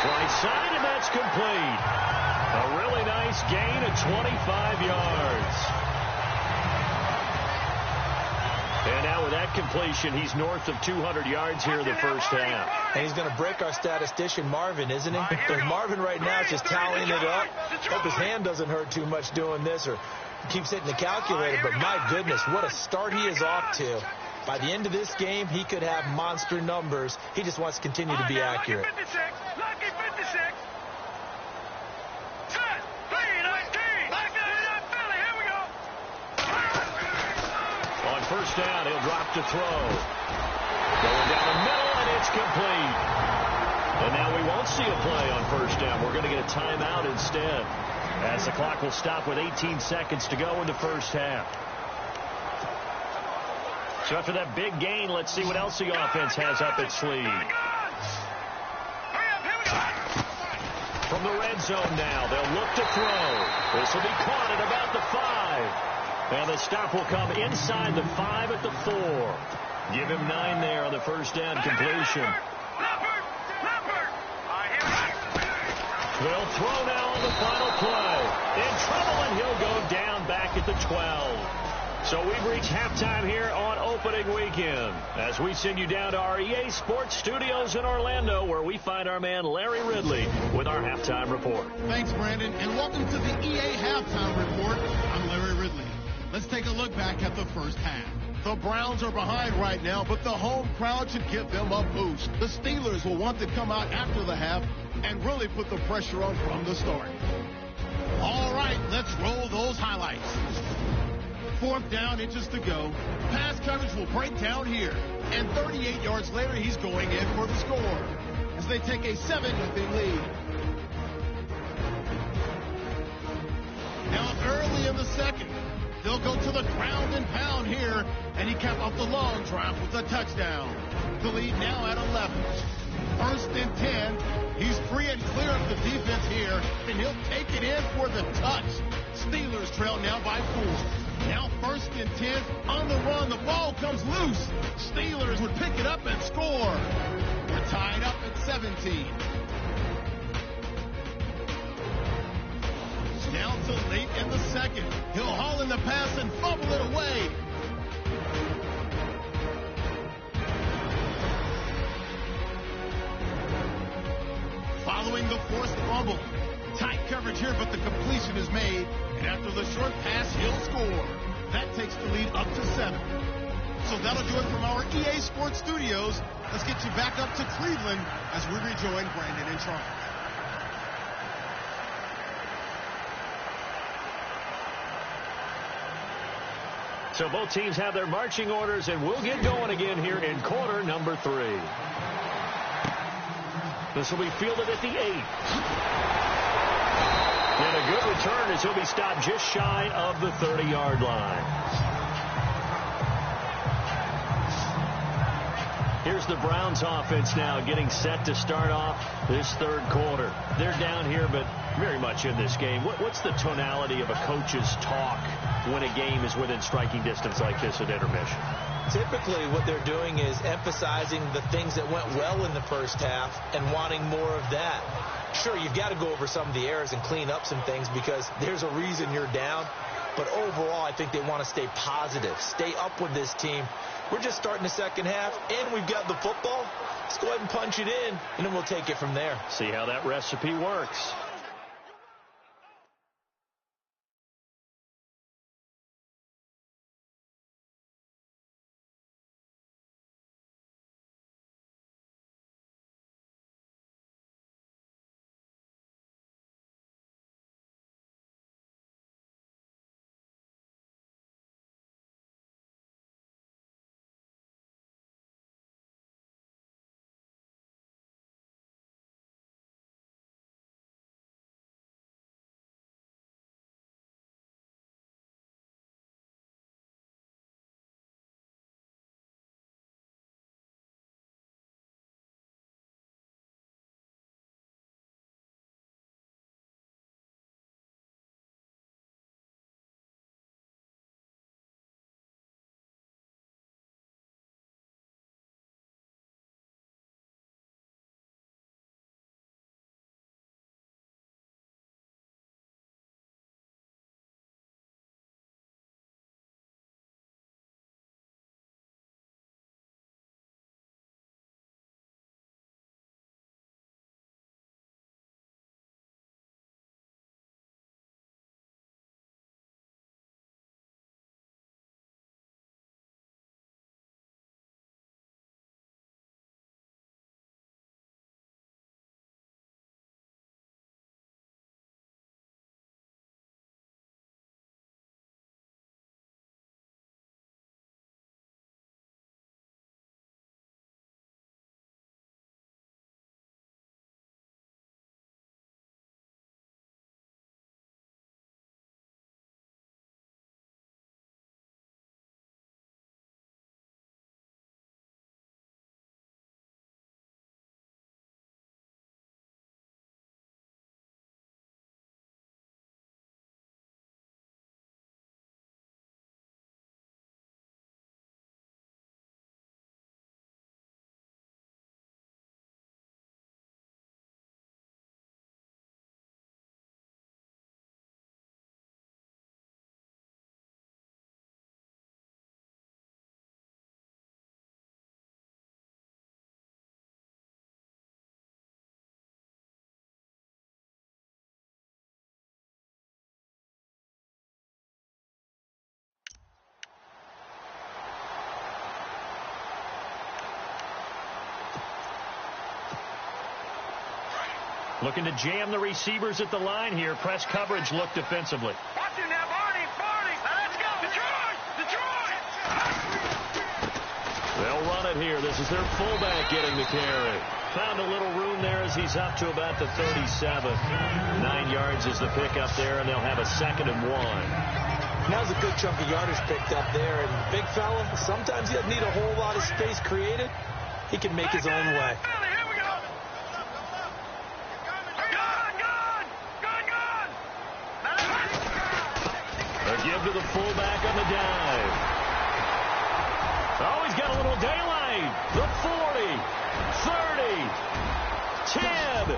Right side, and that's complete. A really nice gain of 25 yards. And now with that completion, he's north of 200 yards here in the first half. And he's going to break our statistician, Marvin, isn't he? Because Marvin right now is just tallying it up. Hope his hand doesn't hurt too much doing this, or keeps hitting the calculator. But my goodness, what a start he is off to. By the end of this game, he could have monster numbers. He just wants to continue to be accurate. On first down, he'll drop to throw. Going down the middle, and it's complete. And now we won't see a play on first down. We're going to get a timeout instead, as the clock will stop with 18 seconds to go in the first half. So after that big gain, let's see what else the offense has up its sleeve. From the red zone now, they'll look to throw. This will be caught at about the 5. And the stop will come inside the 5 at the 4. Give him 9 there on the first down completion. They'll throw now on the final play. In trouble, and he'll go down back at the 12. So we've reached halftime here on opening weekend, as we send you down to our EA Sports Studios in Orlando, where we find our man Larry Ridley with our halftime report. Thanks, Brandon, and welcome to the EA Halftime Report. I'm Larry Ridley. Let's take a look back at the first half. The Browns are behind right now, but the home crowd should give them a boost. The Steelers will want to come out after the half and really put the pressure on from the start. All right, let's roll those highlights. 4th down, inches to go. Pass coverage will break down here. And 38 yards later, he's going in for the score, as they take a 7-0 lead. Now early in the second, they'll go to the ground and pound here, and he capped off the long drive with a touchdown. The lead now at 11. 1st and 10. He's free and clear of the defense here, and he'll take it in for the touch. Steelers trail now by 4. Now 1st and 10. On the run, the ball comes loose. Steelers would pick it up and score. We're tied up at 17. Now to late in the second. He'll haul in the pass and fumble it away. Following the forced fumble. Tight coverage here, but the completion is made. And after the short pass, he'll score. That takes the lead up to 7. So that'll do it from our EA Sports Studios. Let's get you back up to Cleveland as we rejoin Brandon and Charles. So both teams have their marching orders, and we'll get going again here in quarter number 3. This will be fielded at the 8. And a good return, as he'll be stopped just shy of the 30-yard line. Here's the Browns offense now getting set to start off this 3rd quarter. They're down here, but very much in this game. What's the tonality of a coach's talk when a game is within striking distance like this at intermission? Typically, what they're doing is emphasizing the things that went well in the first half and wanting more of that. Sure, you've got to go over some of the errors and clean up some things because there's a reason you're down. But overall, I think they want to stay positive, stay up with this team. We're just starting the second half, and we've got the football. Let's go ahead and punch it in, and then we'll take it from there. See how that recipe works. Looking to jam the receivers at the line here. Press coverage look defensively. Watch it now, Barney. Let's go. Detroit. They'll run it here. This is their fullback getting the carry. Found a little room there as he's up to about the 37. 9 yards is the pickup there, and they'll have a 2nd and 1. That was a good chunk of yardage picked up there. And big fella, sometimes he doesn't need a whole lot of space created. He can make his own way. Here we go. Gone. A give to the fullback on the dive. Oh, he's got a little daylight. The 40, 30, 10,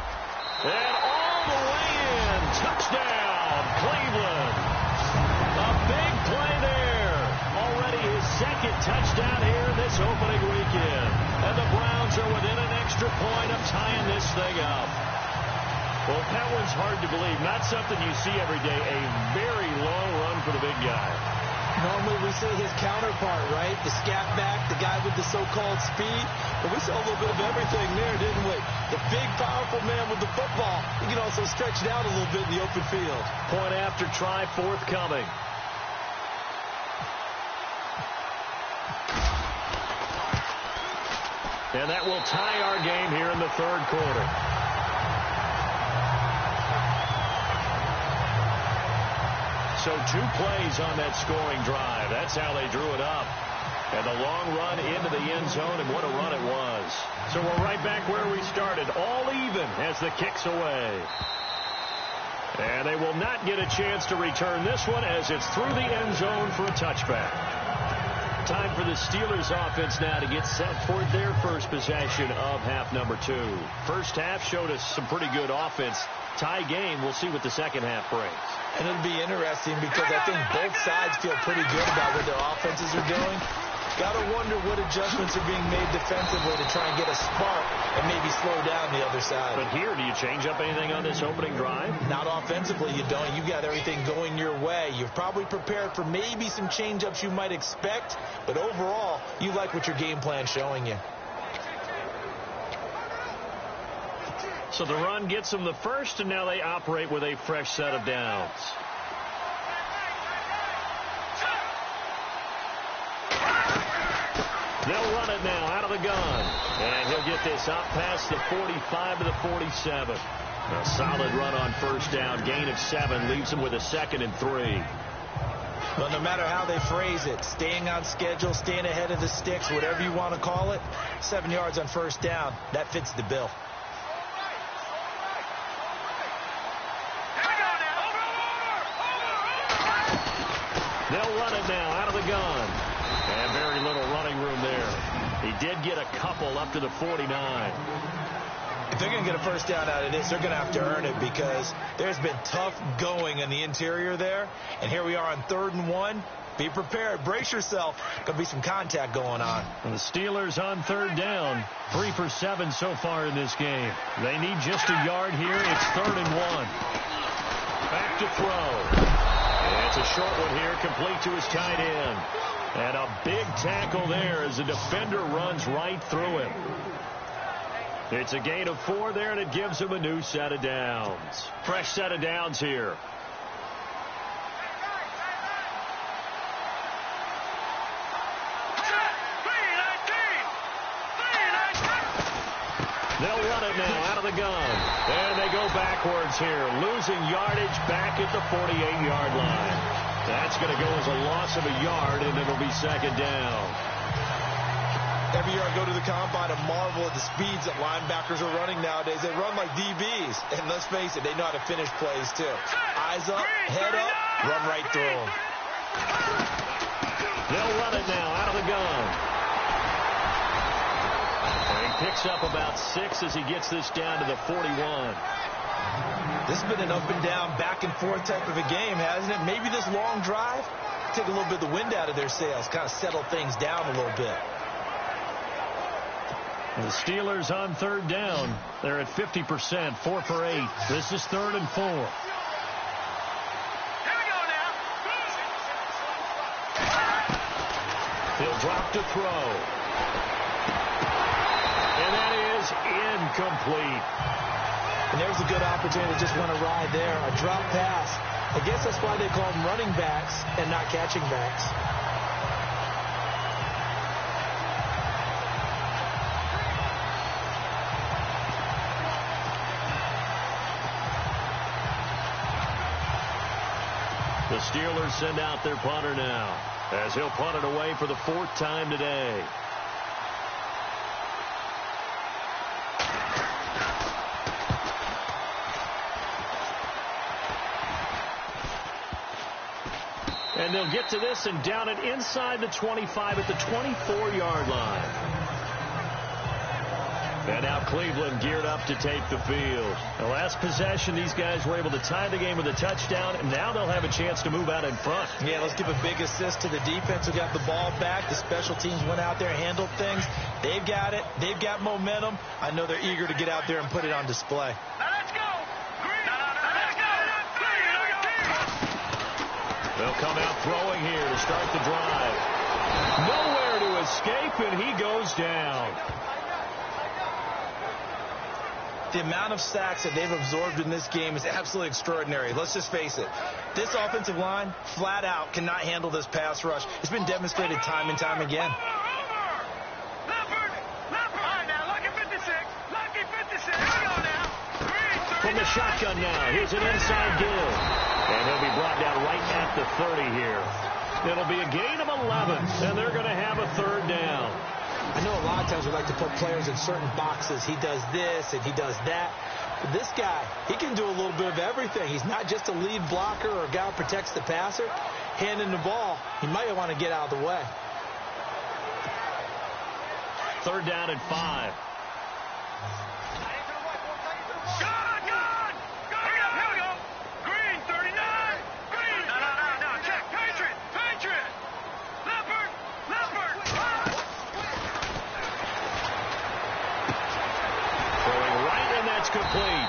and all the way in. Touchdown, Cleveland. A big play there. Already his 2nd touchdown here this opening weekend. And the Browns are within an extra point of tying this thing up. Well, that one's hard to believe. Not something you see every day. A very long run for the big guy. Normally we see his counterpart, right? The scat back, the guy with the so-called speed. But we saw a little bit of everything there, didn't we? The big, powerful man with the football. He can also stretch it out a little bit in the open field. Point after try forthcoming. And that will tie our game here in the 3rd quarter. So 2 plays on that scoring drive. That's how they drew it up. And the long run into the end zone, and what a run it was. So we're right back where we started, all even as the kick's away. And they will not get a chance to return this one as it's through the end zone for a touchback. Time for the Steelers offense now to get set for their first possession of half number 2. First half showed us some pretty good offense. Tie game. We'll see what the second half brings. And it'll be interesting because I think both sides feel pretty good about what their offenses are doing. Got to wonder what adjustments are being made defensively to try and get a spark and maybe slow down the other side. But here, do you change up anything on this opening drive? Not offensively, you don't. You got everything going your way. You've probably prepared for maybe some change-ups you might expect, but overall, you like what your game plan's showing you. So the run gets them the first, and now they operate with a fresh set of downs. They'll run it now out of the gun. And he'll get this up past the 45 to the 47. A solid run on first down. Gain of 7 leaves him with a 2nd and 3. Well, no matter how they phrase it, staying on schedule, staying ahead of the sticks, whatever you want to call it, 7 yards on first down, that fits the bill. They'll run it now out of the gun. And very little running room there. He did get a couple up to the 49. If they're going to get a first down out of this, they're going to have to earn it because there's been tough going in the interior there. And here we are on 3rd and 1. Be prepared. Brace yourself. Going to be some contact going on. And the Steelers on 3rd down. 3 for 7 so far in this game. They need just a yard here. It's 3rd and 1. Back to throw. And it's a short one here, complete to his tight end. And a big tackle there as the defender runs right through him. It's a gain of 4 there, and it gives him a new set of downs. Fresh set of downs here. They'll run it now out of the gun. And they go backwards here, losing yardage back at the 48-yard line. That's going to go as a loss of a yard, and it'll be 2nd down. Every year I go to the combine and marvel at the speeds that linebackers are running nowadays. They run like DBs. And let's face it, they know how to finish plays too. Eyes up, head up, run right through them. They'll run it now out of the gun. And he picks up about 6 as he gets this down to the 41. This has been an up and down, back and forth type of a game, hasn't it? Maybe this long drive, take a little bit of the wind out of their sails, kind of settle things down a little bit. The Steelers on 3rd down. They're at 50%, 4 for 8. This is 3rd and 4. Here we go now. He'll drop to throw. And that is incomplete. And there's a good opportunity to just run a ride there, a drop pass. I guess that's why they call them running backs and not catching backs. The Steelers send out their punter now, as he'll punt it away for the 4th time today. And they'll get to this and down it inside the 25 at the 24-yard line. And now Cleveland geared up to take the field. The last possession, these guys were able to tie the game with a touchdown, and now they'll have a chance to move out in front. Yeah, let's give a big assist to the defense who got the ball back. The special teams went out there and handled things. They've got it. They've got momentum. I know they're eager to get out there and put it on display. Now let's go. Let's go. They'll come out throwing here to start the drive. Nowhere to escape, and he goes down. The amount of sacks that they've absorbed in this game is absolutely extraordinary. Let's just face it. This offensive line, flat out, cannot handle this pass rush. It's been demonstrated time and time again. From the shotgun now, here's an inside give. And he'll be brought down right at the 30 here. It'll be a gain of 11, and they're going to have a 3rd down. I know a lot of times we like to put players in certain boxes. He does this and he does that. But this guy, he can do a little bit of everything. He's not just a lead blocker or a guy who protects the passer. Handing the ball, he might want to get out of the way. 3rd down and 5. Complete.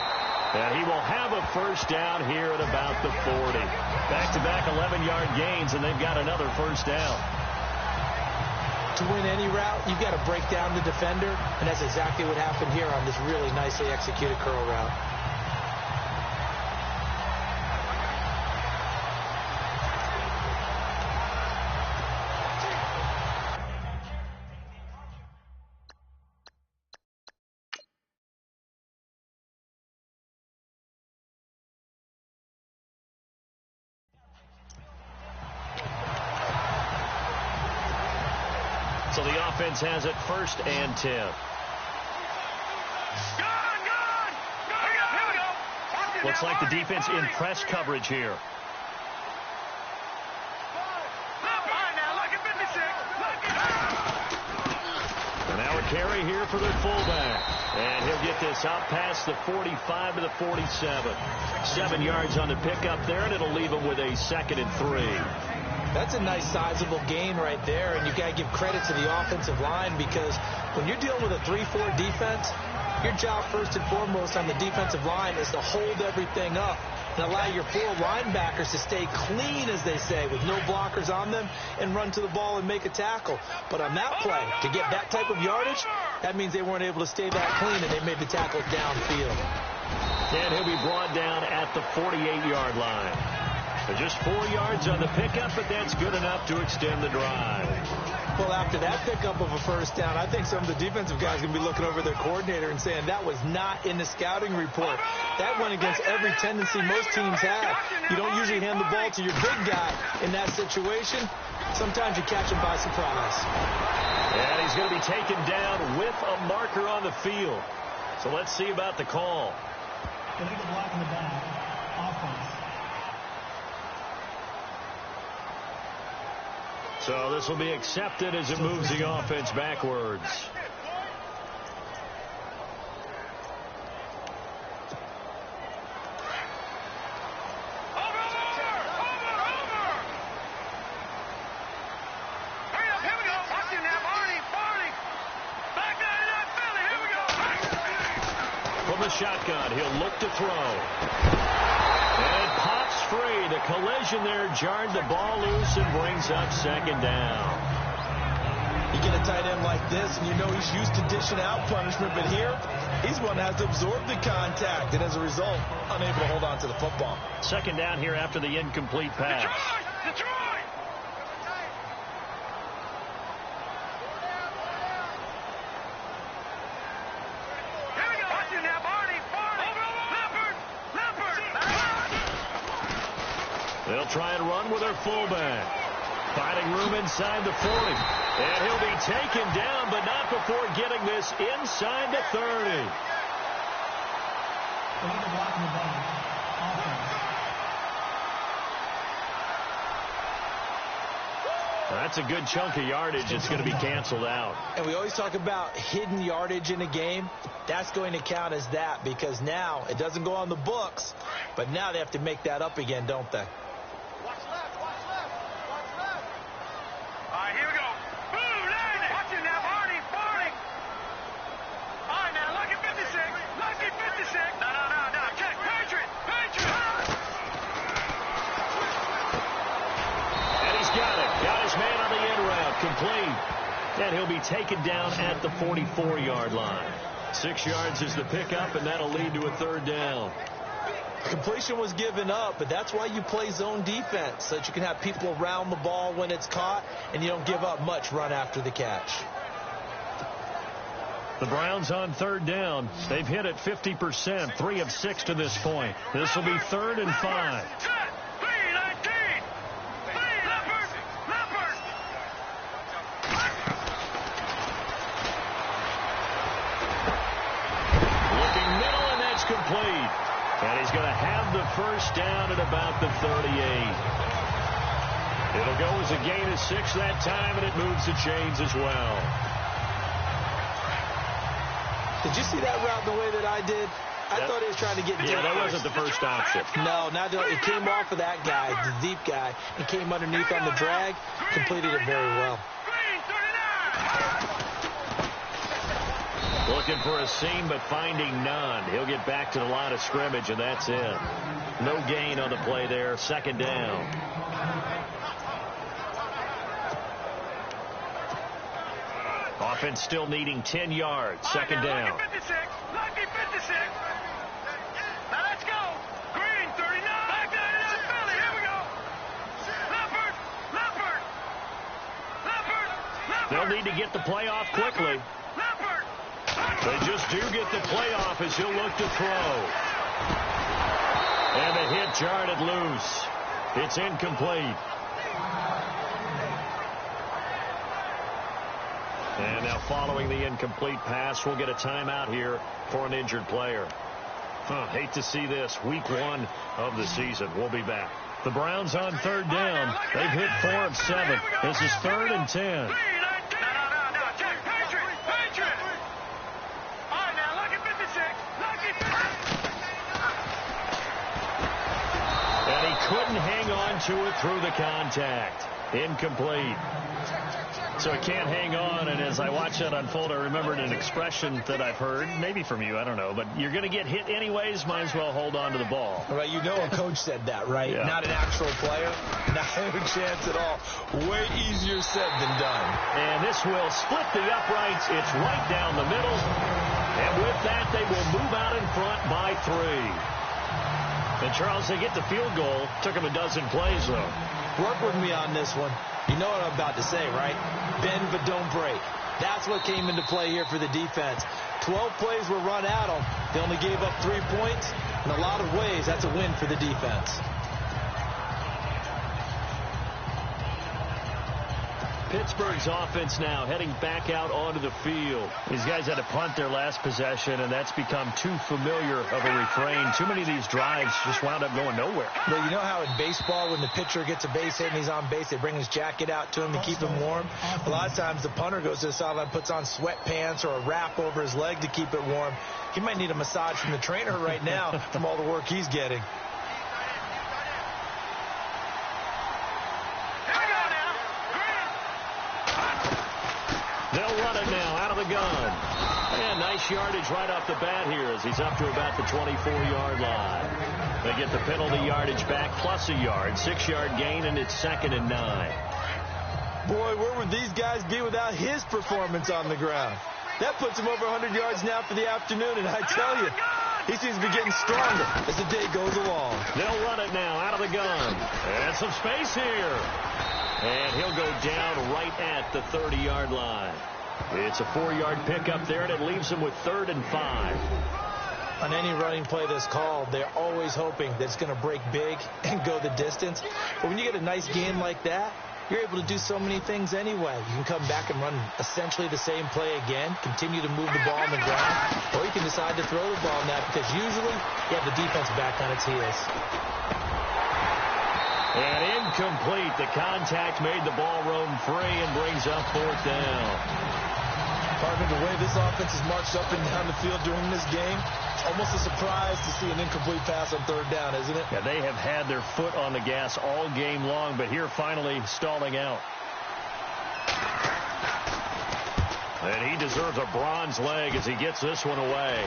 And he will have a 1st down here at about the 40. Back-to-back 11-yard gains, and they've got another 1st down. To win any route, you've got to break down the defender, and that's exactly what happened here on this really nicely executed curl route. So the offense has it 1st and 10. Looks like the defense in press coverage here. And now a carry here for their fullback. And he'll get this out past the 45 to the 47. 7 yards on the pickup there, and it'll leave him with a 2nd and 3. That's a nice sizable gain right there, and you got to give credit to the offensive line because when you're dealing with a 3-4 defense, your job first and foremost on the defensive line is to hold everything up and allow your 4 linebackers to stay clean, as they say, with no blockers on them and run to the ball and make a tackle. But on that play, to get that type of yardage, that means they weren't able to stay that clean and they made the tackle downfield. And he'll be brought down at the 48-yard line. So just 4 yards on the pickup, but that's good enough to extend the drive. Well, after that pickup of a 1st down, I think some of the defensive guys are going to be looking over their coordinator and saying that was not in the scouting report. That went against every tendency most teams have. You don't usually hand the ball to your big guy in that situation. Sometimes you catch him by surprise. And he's going to be taken down with a marker on the field. So let's see about the call. Illegal block in the back. Offense. So this will be accepted as it moves the offense backwards. From the shotgun, he'll look to throw. And pops free. The collision there jarred the ball loose and brings up 2nd down. You get a tight end like this, and you know he's used to dishing out punishment, but here, he's one that has to absorb the contact, and as a result, unable to hold on to the football. Second down here after the incomplete pass. Detroit! Here we go. Watch it now, Barney. Leopard. They'll try and run with their fullback. Finding room inside the 40. And he'll be taken down, but not before getting this inside the 30. They need to block in the back. Offense. That's a good chunk of yardage. It's going to be canceled out. And we always talk about hidden yardage in a game. That's going to count as that because now it doesn't go on the books, but now they have to make that up again, don't they? Watch left. All right, here we go. Boom, land it. Watch it now, Barney. All right, now, lucky 56. No. Check. Patriot. And he's got it. Got his man on the end route. Complete. And he'll be taken down at the 44-yard line. 6 yards is the pickup, and that'll lead to a third down. Completion was given up, but that's why you play zone defense, so that you can have people around the ball when it's caught, and you don't give up much run after the catch. The Browns on third down. They've hit it 50%, 3 of 6 to this point. This will be 3rd and 5. Looking middle, and that's complete. And he's going to have the first down at about the 38. It'll go as a gain of 6 that time, and it moves the chains as well. Did you see that route the way that I did? I thought he was trying to get deep. Yeah, that wasn't the first option. No, it came off of that guy, the deep guy, and came underneath on the drag, completed it very well. Looking for a seam, but finding none. He'll get back to the line of scrimmage, and that's it. No gain on the play there. Second down. Offense still needing 10 yards. Second down. Lucky 56. Now let's go. Green, 39. Back down in that belly. Here we go. Leopard. They'll need to get the play off quickly. They just do get the play off as he'll look to throw. And the hit jarred loose. It's incomplete. And now following the incomplete pass, we'll get a timeout here for an injured player. Hate to see this. Week 1 of the season. We'll be back. The Browns on third down. They've hit 4 of 7. This is 3rd and 10. No. Check. Patriot. All right, now, lucky 56. And he couldn't hang on to it through the contact. Incomplete. So he can't hang on, and as I watch that unfold, I remembered an expression that I've heard, maybe from you, I don't know, but you're going to get hit anyways, might as well hold on to the ball. Right, you know a coach said that, right? Yeah. Not an actual player. Not a chance at all. Way easier said than done. And this will split the uprights. It's right down the middle. And with that, they will move out in front by 3. And Charles, they get the field goal. Took them a dozen plays, though. Work with me on this one. You know what I'm about to say, right? Bend but don't break. That's what came into play here for the defense. 12 plays were run at them. They only gave up 3 points. In a lot of ways, that's a win for the defense. Pittsburgh's offense now heading back out onto the field. These guys had to punt their last possession, and that's become too familiar of a refrain. Too many of these drives just wound up going nowhere. Well, you know how in baseball, when the pitcher gets a base hit and he's on base, they bring his jacket out to him to keep him warm? A lot of times the punter goes to the sideline, puts on sweatpants or a wrap over his leg to keep it warm. He might need a massage from the trainer right now from all the work he's getting. They'll run it now out of the gun. And nice yardage right off the bat here as he's up to about the 24-yard line. They get the penalty yardage back plus a yard. 6-yard gain, and it's 2nd and 9. Boy, where would these guys be without his performance on the ground? That puts him over 100 yards now for the afternoon, and I tell you, he seems to be getting stronger as the day goes along. They'll run it now out of the gun. And some space here. And he'll go down right at the 30-yard line. It's a 4-yard pickup there, and it leaves him with 3rd and 5. On any running play that's called, they're always hoping that it's going to break big and go the distance. But when you get a nice gain like that, you're able to do so many things anyway. You can come back and run essentially the same play again, continue to move the ball on the ground, or you can decide to throw the ball now because usually you have the defense back on its heels. And incomplete. The contact made the ball roam free and brings up 4th down. Partner, the way this offense has marched up and down the field during this game, it's almost a surprise to see an incomplete pass on 3rd down, isn't it? Yeah, they have had their foot on the gas all game long, but here finally stalling out. And he deserves a bronze leg as he gets this one away.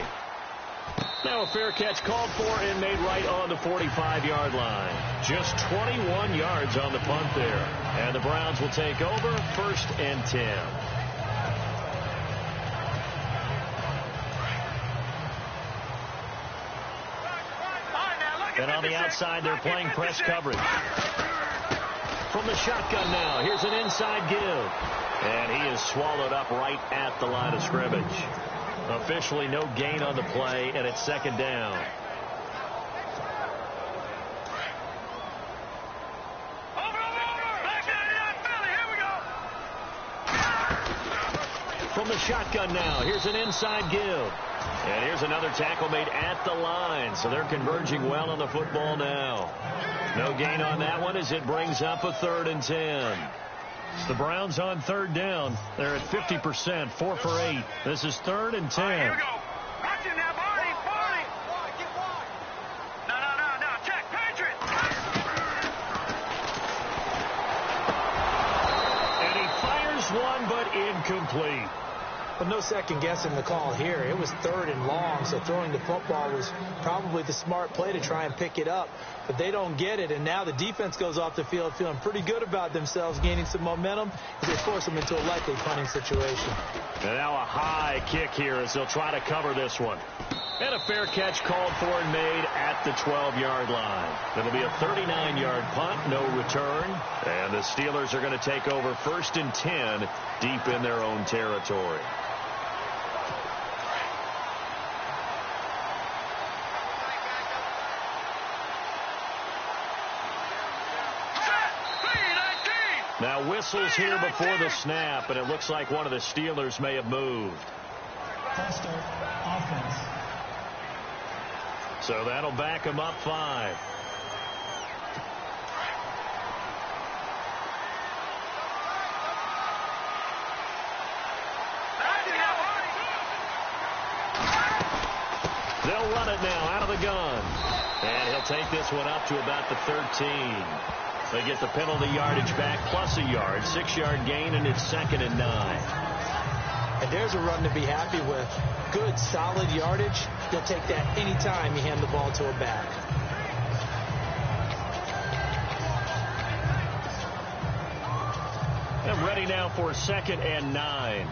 Now a fair catch called for and made right on the 45-yard line. Just 21 yards on the punt there. And the Browns will take over 1st and 10. And on the outside, they're playing press coverage. From the shotgun now, here's an inside give. And he is swallowed up right at the line of scrimmage. Officially no gain on the play, and it's 2nd down. From the shotgun now, here's an inside give. And here's another tackle made at the line. So they're converging well on the football now. No gain on that one as it brings up a 3rd and 10. The Browns on 3rd down. They're at 50%, 4 for 8. This is 3rd and 10. Here we go. Watch him now, Barney. No. Check, Patriot. And he fires one, but incomplete. But no second guessing the call here. It was 3rd and long, so throwing the football was probably the smart play to try and pick it up. But they don't get it, and now the defense goes off the field feeling pretty good about themselves, gaining some momentum as they force them into a likely punting situation. And now a high kick here as they'll try to cover this one. And a fair catch called for and made at the 12-yard line. It'll be a 39-yard punt, no return. And the Steelers are going to take over 1st and 10 deep in their own territory. Now whistles here before the snap, and it looks like one of the Steelers may have moved. False start, offense. So that'll back him up 5. They'll run it now out of the gun. And he'll take this one up to about the 13. They get the penalty yardage back plus a yard. 6-yard gain, and it's 2nd and 9. And there's a run to be happy with. Good, solid yardage. You'll take that anytime you hand the ball to a back. And ready now for 2nd and 9.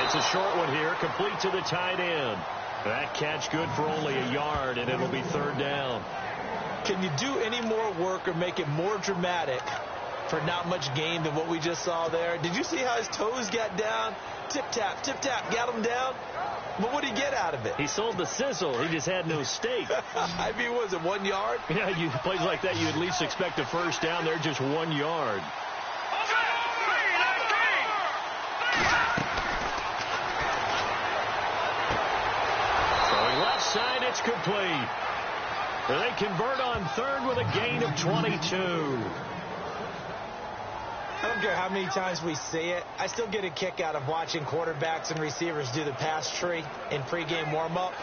It's a short one here, complete to the tight end. That catch good for only a yard, and it'll be 3rd down. Can you do any more work or make it more dramatic for not much gain than what we just saw there? Did you see how his toes got down? Tip-tap, got him down. But what did he get out of it? He sold the sizzle. He just had no steak. I mean, was it 1 yard? Yeah, plays like that, you at least expect a 1st down. They're just 1 yard. Left side, it's complete. They convert on 3rd with a gain of 22. I don't care how many times we see it. I still get a kick out of watching quarterbacks and receivers do the pass tree in pregame warm-up.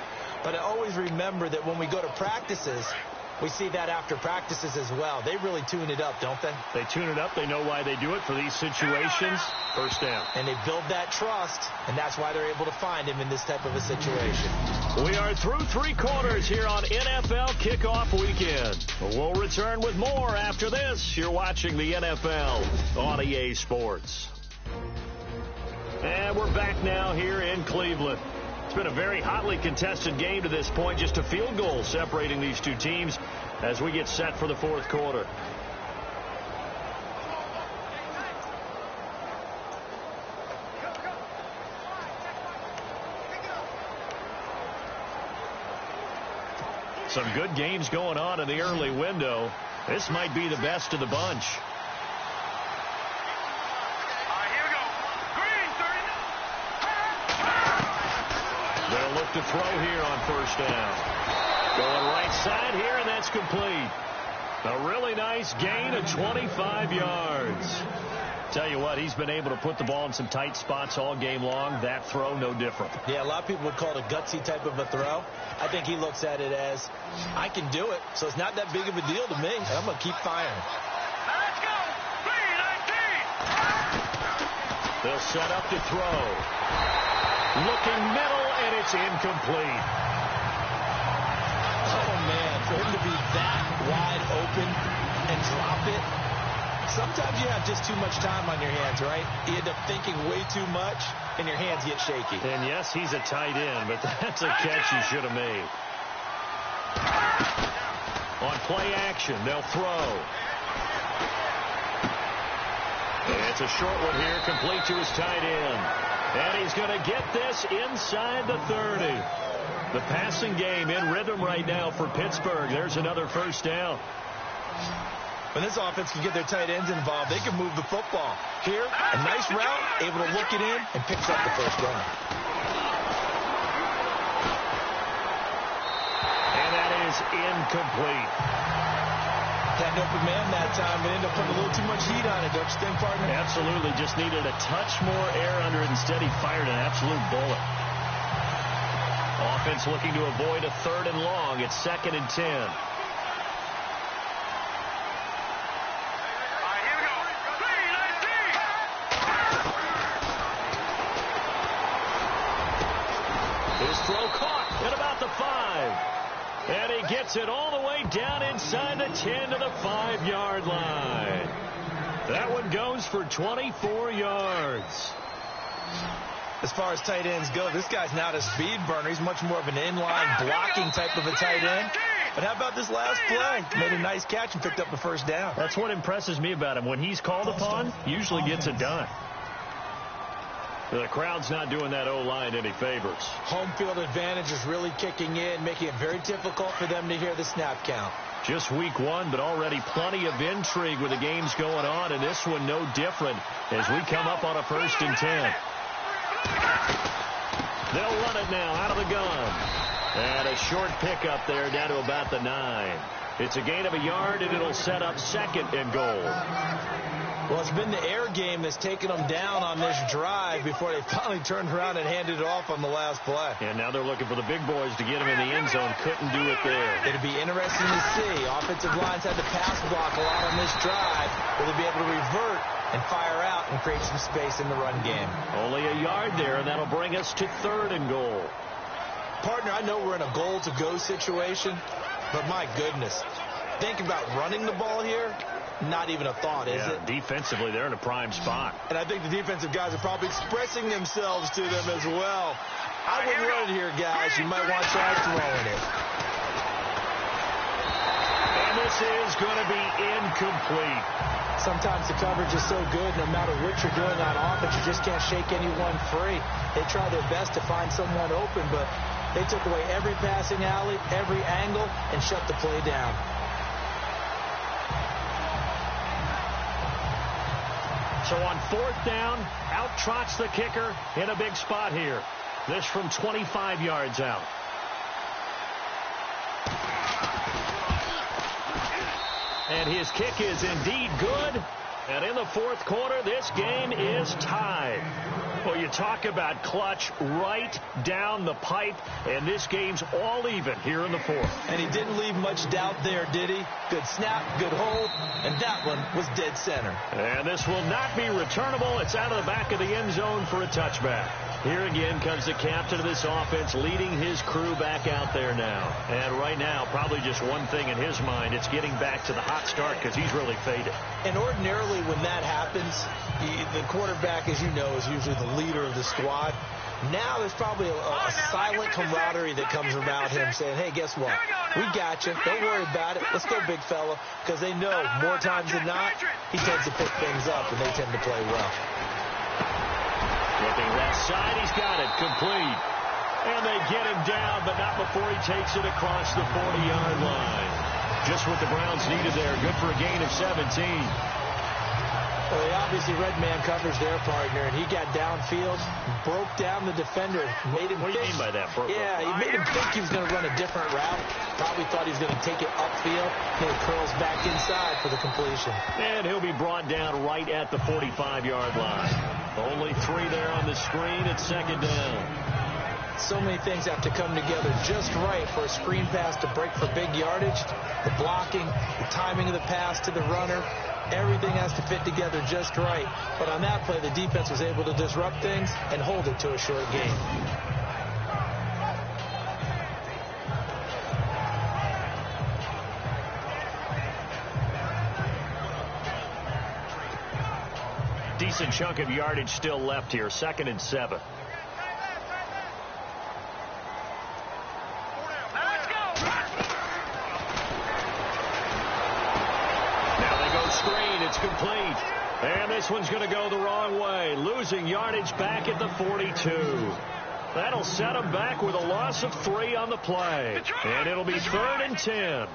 But I always remember that when we go to practices, We see that after practices as well. They really tune it up, don't they? They tune it up. They know why they do it for these situations. First down. And they build that trust, and that's why they're able to find him in this type of a situation. We are through 3 quarters here on NFL Kickoff Weekend. We'll return with more after this. You're watching the NFL on EA Sports. And we're back now here in Cleveland. It's been a very hotly contested game to this point. Just a field goal separating these two teams as we get set for the fourth quarter. Some good games going on in the early window. This might be the best of the bunch. They'll look to throw here on first down. Going right side here, and that's complete. A really nice gain of 25 yards. Tell you what, he's been able to put the ball in some tight spots all game long. That throw, no different. Yeah, a lot of people would call it a gutsy type of a throw. I think he looks at it as, I can do it, so it's not that big of a deal to me, and I'm going to keep firing. Let's go! 3-19! They'll set up to throw. Looking middle, and it's incomplete. Oh, man, for him to be that wide open and drop it. Sometimes you have just too much time on your hands, right? You end up thinking way too much, and your hands get shaky. And yes, he's a tight end, but that's a catch he should have made. On play action, they'll throw. And it's a short one here, complete to his tight end. And he's going to get this inside the 30. The passing game in rhythm right now for Pittsburgh. There's another first down. When this offense can get their tight ends involved, they can move the football. Here, a nice route, able to look it in, and picks up the first down. And that is incomplete. Had an open man that time, but ended up putting a little too much heat on it, don't you think, partner? Absolutely. Just needed a touch more air under it. Instead, he fired an absolute bullet. Offense looking to avoid a 3rd and long. It's 2nd and 10. His throw caught at about the 5. And he gets it all the way down inside the 10 to the 5-yard line. That one goes for 24 yards. As far as tight ends go, this guy's not a speed burner. He's much more of an inline blocking type of a tight end. But how about this last play? Made a nice catch and picked up the first down. That's what impresses me about him. When he's called upon, usually gets it done. The crowd's not doing that O-line any favors. Home field advantage is really kicking in, making it very difficult for them to hear the snap count. Just week 1, but already plenty of intrigue with the games going on, and this one no different as we come up on a 1st and 10. They'll run it now out of the gun. And a short pickup there down to about the 9. It's a gain of a yard, and it'll set up 2nd and goal. Well, it's been the air game that's taken them down on this drive before they finally turned around and handed it off on the last play. And now they're looking for the big boys to get him in the end zone. Couldn't do it there. It'll be interesting to see. Offensive lines had to pass block a lot on this drive. Will they be able to revert and fire out and create some space in the run game? Only a yard there, and that'll bring us to 3rd and goal. Partner, I know we're in a goal-to-go situation, but my goodness, think about running the ball here. Not even a thought, is it? Defensively, they're in a prime spot. And I think the defensive guys are probably expressing themselves to them as well. I wouldn't run it here, guys. You might want to try throwing it. And this is going to be incomplete. Sometimes the coverage is so good, no matter what you're doing on offense, you just can't shake anyone free. They try their best to find someone open, but they took away every passing alley, every angle, and shut the play down. So on 4th down, out trots the kicker in a big spot here. This from 25 yards out. And his kick is indeed good. And in the 4th quarter, this game is tied. Well, you talk about clutch right down the pipe, and this game's all even here in the fourth. And he didn't leave much doubt there, did he? Good snap, good hold, and that one was dead center. And this will not be returnable. It's out of the back of the end zone for a touchback. Here again comes the captain of this offense leading his crew back out there now. And right now, probably just one thing in his mind. It's getting back to the hot start because he's really faded. And ordinarily when that happens, the quarterback, as you know, is usually the leader of the squad. Now there's probably a silent camaraderie that comes around him saying, hey, guess what? We got you. Don't worry about it. Let's go, big fella. Because they know more times than not, he tends to pick things up, and they tend to play well. Looking left side, he's got it, complete. And they get him down, but not before he takes it across the 40-yard line. Just what the Browns needed there. Good for a gain of 17. Well, they obviously red man coverage their partner, and he got downfield, broke down the defender, made him What do you mean by that? Yeah, he made him think he was going to run a different route. Probably thought he was going to take it upfield. Then he curls back inside for the completion. And he'll be brought down right at the 45-yard line. Only 3 there on the screen. It's second down. So many things have to come together just right for a screen pass to break for big yardage. The blocking, the timing of the pass to the runner. Everything has to fit together just right. But on that play, the defense was able to disrupt things and hold it to a short gain. Decent chunk of yardage still left here. 2nd and 7. Screen, it's complete. And this one's going to go the wrong way. Losing yardage back at the 42. That'll set him back with a loss of 3 on the play. And it'll be 3rd and 10.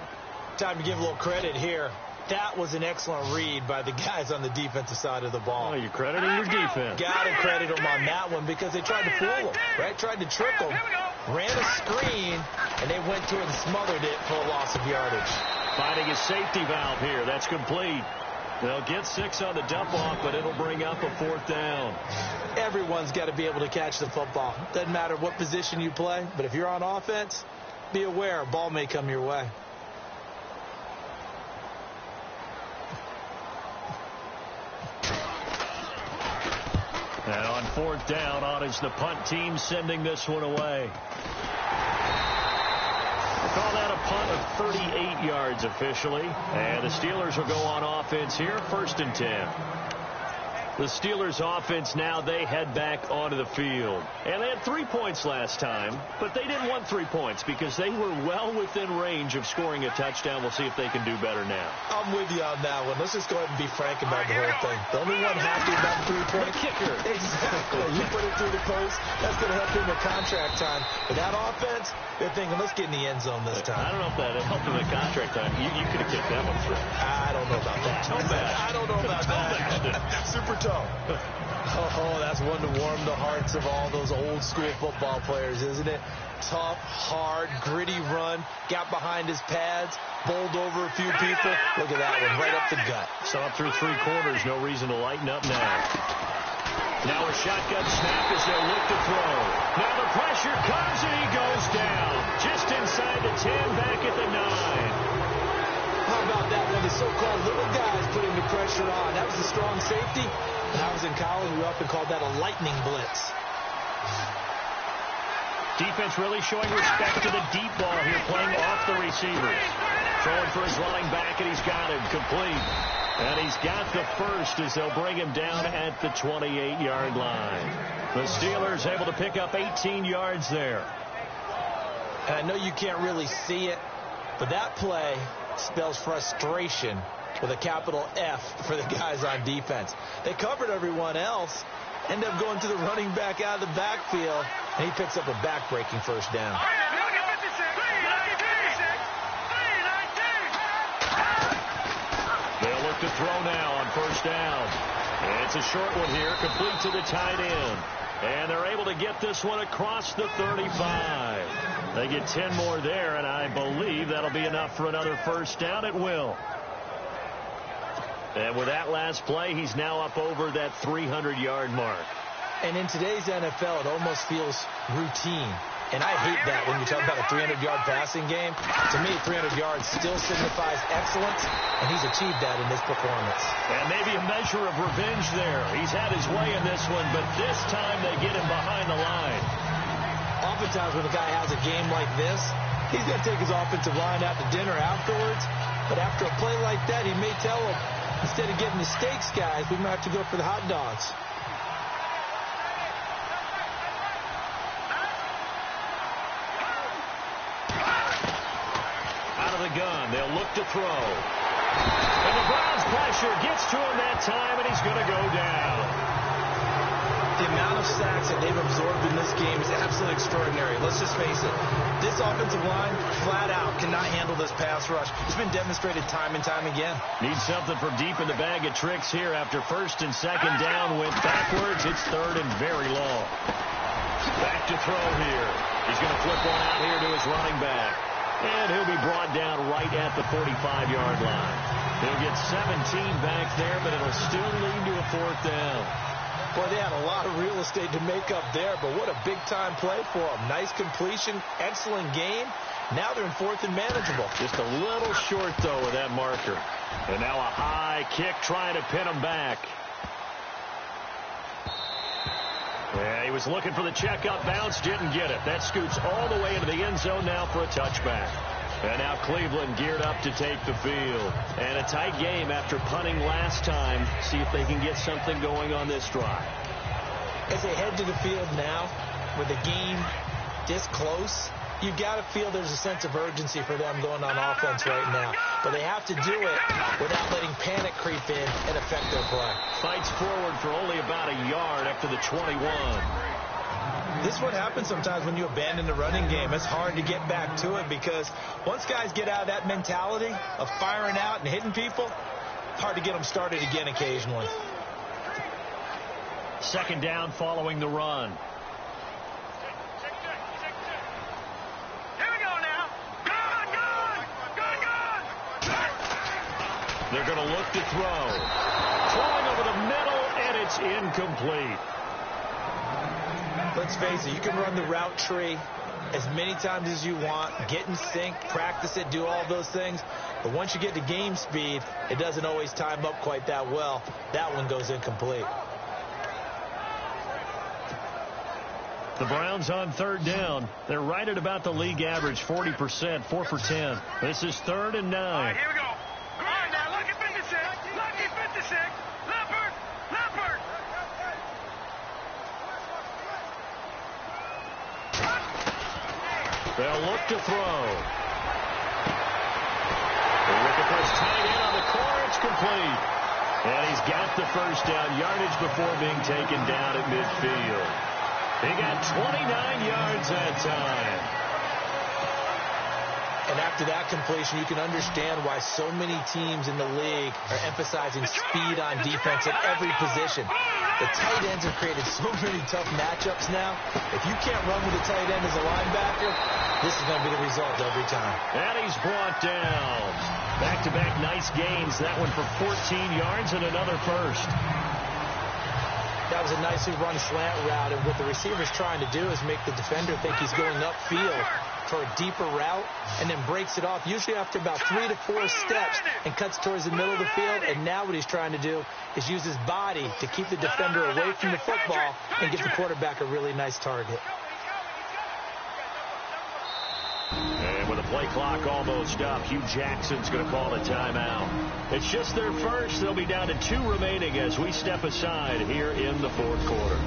Time to give a little credit here. That was an excellent read by the guys on the defensive side of the ball. Oh, you're crediting your defense. Got to credit them on that one because they tried to fool him, right? Tried to trick him. Ran a screen, and they went to it and smothered it for a loss of yardage. Finding a safety valve here. That's complete. They'll get 6 on the dump-off, but it'll bring up a 4th down. Everyone's got to be able to catch the football. Doesn't matter what position you play, but if you're on offense, be aware a ball may come your way. And on 4th down, on is the punt team sending this one away. Call that a punt of 38 yards officially. And the Steelers will go on offense here, 1st and 10. The Steelers offense now, they head back onto the field. And they had 3 points last time, but they didn't want 3 points because they were well within range of scoring a touchdown. We'll see if they can do better now. I'm with you on that one. Let's just go ahead and be frank about the whole thing. The only one happy about 3 points. The kicker. Exactly. You put it through the post. That's going to help him with contract time. But that offense, they're thinking, let's get in the end zone this time. I don't know if that helped him with contract time. You could have kicked that one through. I don't know about that. I don't know about that. Super toe. Oh, that's one to warm the hearts of all those old school football players, isn't it? Tough, hard, gritty run. Got behind his pads. Bowled over a few people. Look at that one, right up the gut. Saw it through 3 quarters. No reason to lighten up now. Now a shotgun snap as they look to throw. Now the pressure comes and he goes down. Just inside the 10, back at the 9. How about that when the so-called little guys putting the pressure on? That was a strong safety. When I was in college, we often called that a lightning blitz. Defense really showing respect to the deep ball here, playing off the receivers. Throwing for his running back, and he's got him complete. And he's got the first as they'll bring him down at the 28-yard line. The Steelers able to pick up 18 yards there. And I know you can't really see it, but that play spells frustration with a capital F for the guys on defense. They covered everyone else, end up going to the running back out of the backfield, and he picks up a back-breaking 1st down. They'll look to throw now on 1st down. And it's a short one here, complete to the tight end. And they're able to get this one across the 35. They get 10 more there, and I believe that'll be enough for another 1st down. It will. And with that last play, he's now up over that 300-yard mark. And in today's NFL, it almost feels routine. And I hate that when you talk about a 300-yard passing game. To me, 300 yards still signifies excellence, and he's achieved that in this performance. And maybe a measure of revenge there. He's had his way in this one, but this time they get him behind the line. Oftentimes when a guy has a game like this, he's going to take his offensive line out to dinner afterwards. But after a play like that, he may tell him, instead of getting the steaks, guys, we might have to go for the hot dogs. The gun. They'll look to throw. And the Browns' pressure gets to him that time, and he's going to go down. The amount of sacks that they've absorbed in this game is absolutely extraordinary. Let's just face it. This offensive line, flat out, cannot handle this pass rush. It's been demonstrated time and time again. Needs something from deep in the bag of tricks here after first and second down went backwards. It's third and very long. Back to throw here. He's going to flip one out here to his running back. And he'll be brought down right at the 45-yard line. He'll get 17 back there, but it'll still lead to a fourth down. Boy, they had a lot of real estate to make up there, but what a big-time play for them. Nice completion, excellent game. Now they're in fourth and manageable. Just a little short, though, with that marker. And now a high kick trying to pin them back. Yeah, he was looking for the check-up bounce, didn't get it. That scoots all the way into the end zone now for a touchback. And now Cleveland geared up to take the field. And a tight game after punting last time. See if they can get something going on this drive. As they head to the field now, with the game this close, you've got to feel there's a sense of urgency for them going on offense right now. But they have to do it without letting panic creep in and affect their play. Fights forward for only about a yard after the 21. This is what happens sometimes when you abandon the running game. It's hard to get back to it because once guys get out of that mentality of firing out and hitting people, it's hard to get them started again occasionally. Second down following the run. They're going to look to throw. Throwing over the middle, and it's incomplete. Let's face it, you can run the route tree as many times as you want, get in sync, practice it, do all those things. But once you get to game speed, it doesn't always time up quite that well. That one goes incomplete. The Browns on third down. They're right at about the league average, 40%, 4 for 10. This is 3rd and 9. All right, here we go. All right, now, lucky 56. Lucky 56. Leopard. Leopard. They'll look to throw. They're looking for his tight end on the corner. It's complete. And he's got the first down yardage before being taken down at midfield. He got 29 yards that time. And after that completion, you can understand why so many teams in the league are emphasizing speed on defense at every position. The tight ends have created so many tough matchups now. If you can't run with a tight end as a linebacker, this is going to be the result every time. And he's brought down. Back-to-back nice gains. That one for 14 yards and another first. That was a nicely run slant route, and what the receiver's trying to do is make the defender think he's going upfield for a deeper route, and then breaks it off, usually after about 3 to 4 steps, and cuts towards the middle of the field. And now what he's trying to do is use his body to keep the defender away from the football and give the quarterback a really nice target. And with the play clock almost up, Hugh Jackson's going to call a timeout. It's just their first. They'll be down to 2 remaining as we step aside here in the 4th quarter.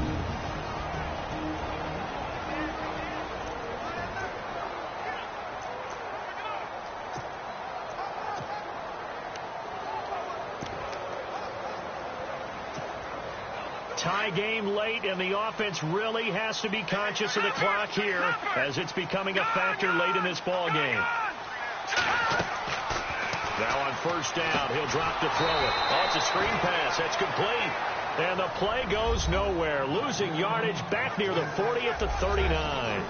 Tie game late, and the offense really has to be conscious of the clock here as it's becoming a factor late in this ball game. Now on first down, he'll drop to throw it. Oh, it's a screen pass. That's complete. And the play goes nowhere. Losing yardage back near the 40 at the 39.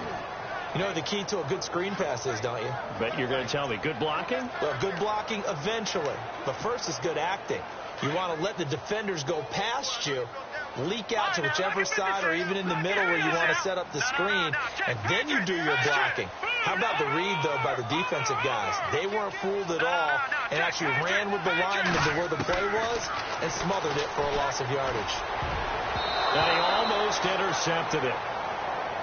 You know what the key to a good screen pass is, don't you? Bet you're going to tell me. Good blocking? Well, good blocking eventually. But first is good acting. You want to let the defenders go past you leak out to whichever side or even in the middle where you want to set up the screen, and then you do your blocking. How about the read, though, by the defensive guys? They weren't fooled at all and actually ran with the lineman to where the play was and smothered it for a loss of yardage. They almost intercepted it.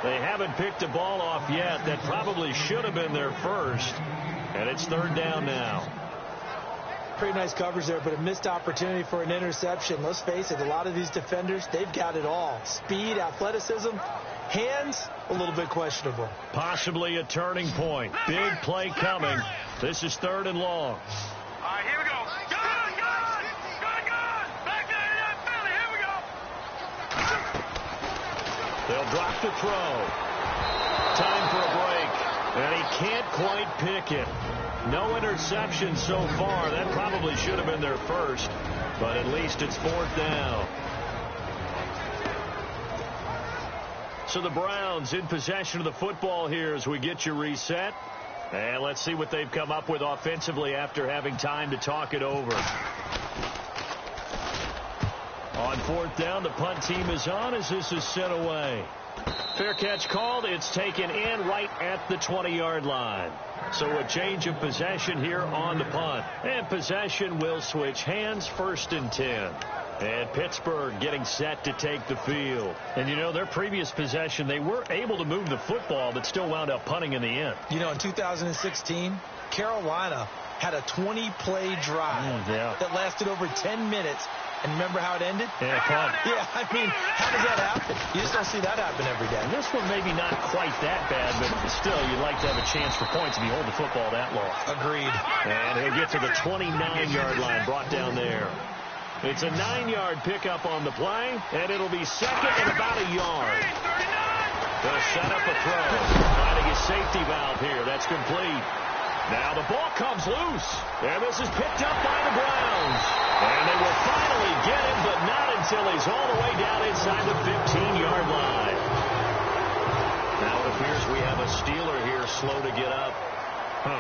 They haven't picked a ball off yet. That probably should have been their first. And it's third down now. Pretty nice coverage there, but a missed opportunity for an interception. Let's face it, a lot of these defenders, they've got it all. Speed, athleticism, hands, a little bit questionable. Possibly a turning point. Big play coming. This is third and long. All right, here we go. Gun! Back there in that belly. Here we go. They'll drop the throw. Time for a break. And he can't quite pick it. No interception so far. That probably should have been their first. But at least it's fourth down. So the Browns in possession of the football here as we get you reset. And let's see what they've come up with offensively after having time to talk it over. On fourth down, the punt team is on as this is set away. Fair catch called. It's taken in right at the 20-yard line. So a change of possession here on the punt. And possession will switch hands, first and 10. And Pittsburgh getting set to take the field. And, you know, their previous possession, they were able to move the football, but still wound up punting in the end. You know, in 2016, Carolina had a 20-play drive that lasted over 10 minutes. And remember how it ended? Yeah, punt. Yeah, I mean, how does that happen? You just don't see that happen every day. And this one maybe not quite that bad, but still, you'd like to have a chance for points if you hold the football that long. Agreed. And he'll get to the 29-yard line, brought down there. It's a 9-yard pickup on the play, and it'll be second and about a yard. They'll set up a throw. Finding a safety valve here. That's complete. Now the ball comes loose, and this is picked up by the Browns. And they will finally get him, but not until he's all the way down inside the 15-yard line. Now it appears we have a Steeler here slow to get up.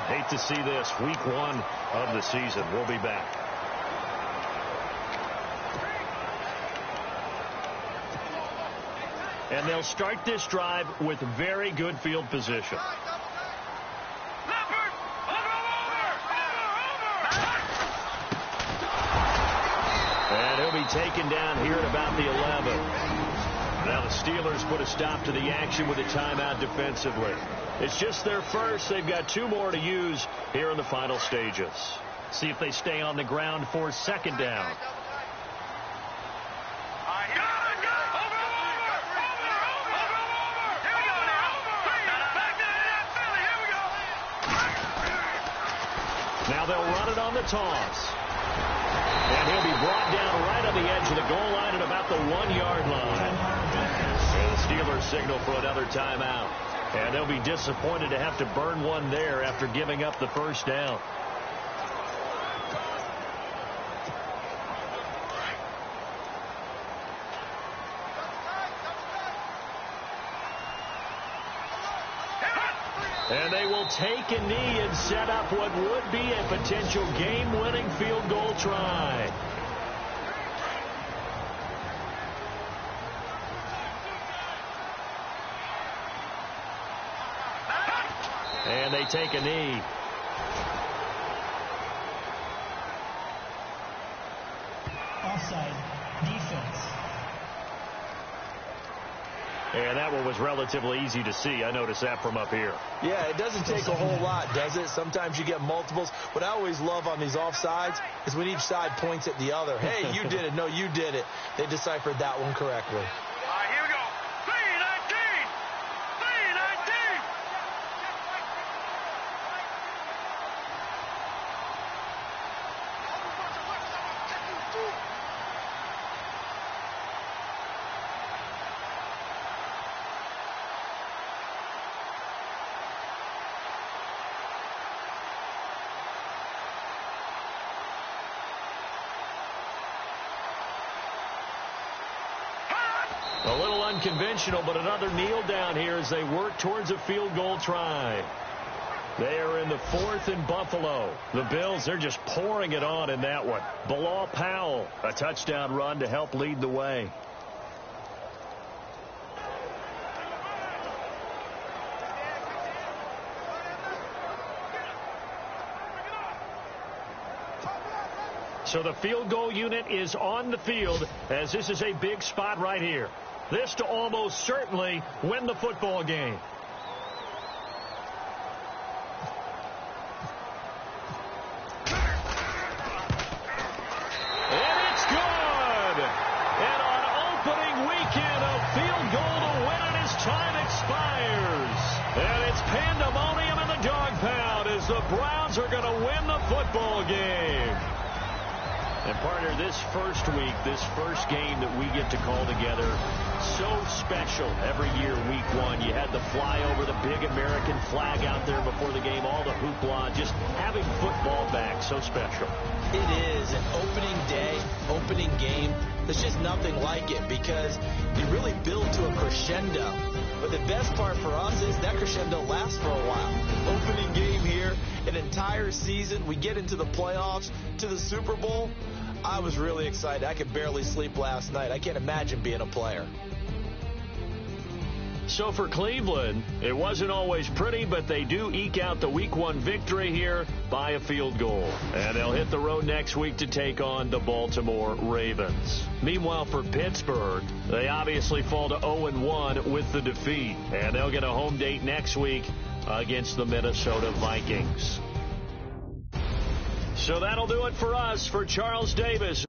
Hate to see this. Week 1 of the season. We'll be back. And they'll start this drive with very good field position. And he'll be taken down here at about the 11. Now the Steelers put a stop to the action with a timeout defensively. It's just their first. They've got 2 more to use here in the final stages. See if they stay on the ground for second down. Now they'll run it on the toss. And he'll be brought down right on the edge of the goal line at about the 1-yard line. And the Steelers signal for another timeout. And they'll be disappointed to have to burn one there after giving up the first down. And they will take a knee and set up what would be a potential game-winning field goal try. And they take a knee. Offside. Defense. And that one was relatively easy to see. I noticed that from up here. Yeah, it doesn't take a whole lot, does it? Sometimes you get multiples. What I always love on these offsides is when each side points at the other. Hey, you did it. No, you did it. They deciphered that one correctly. All right, here we go. 3-19. 3-19. A little unconventional, but another kneel down here as they work towards a field goal try. They are in the 4th in Buffalo. The Bills, they're just pouring it on in that one. Bilal Powell, a touchdown run to help lead the way. So the field goal unit is on the field, as this is a big spot right here. This to almost certainly win the football game. And it's good! And on opening weekend, a field goal to win it as time expires. And it's pandemonium in the dog pound as the Browns are going to win the football game. And, partner, this first week, this first game that we get to call together, so special every year, week one. You had the flyover, the big American flag out there before the game, all the hoopla, just having football back, so special. It is an opening day, opening game. There's just nothing like it because you really build to a crescendo. But the best part for us is that crescendo lasts for a while. Opening game here, an entire season. We get into the playoffs, to the Super Bowl. I was really excited. I could barely sleep last night. I can't imagine being a player. So for Cleveland, it wasn't always pretty, but they do eke out the week one victory here by a field goal. And they'll hit the road next week to take on the Baltimore Ravens. Meanwhile, for Pittsburgh, they obviously fall to 0-1 with the defeat. And they'll get a home date next week against the Minnesota Vikings. So that'll do it for us. For Charles Davis,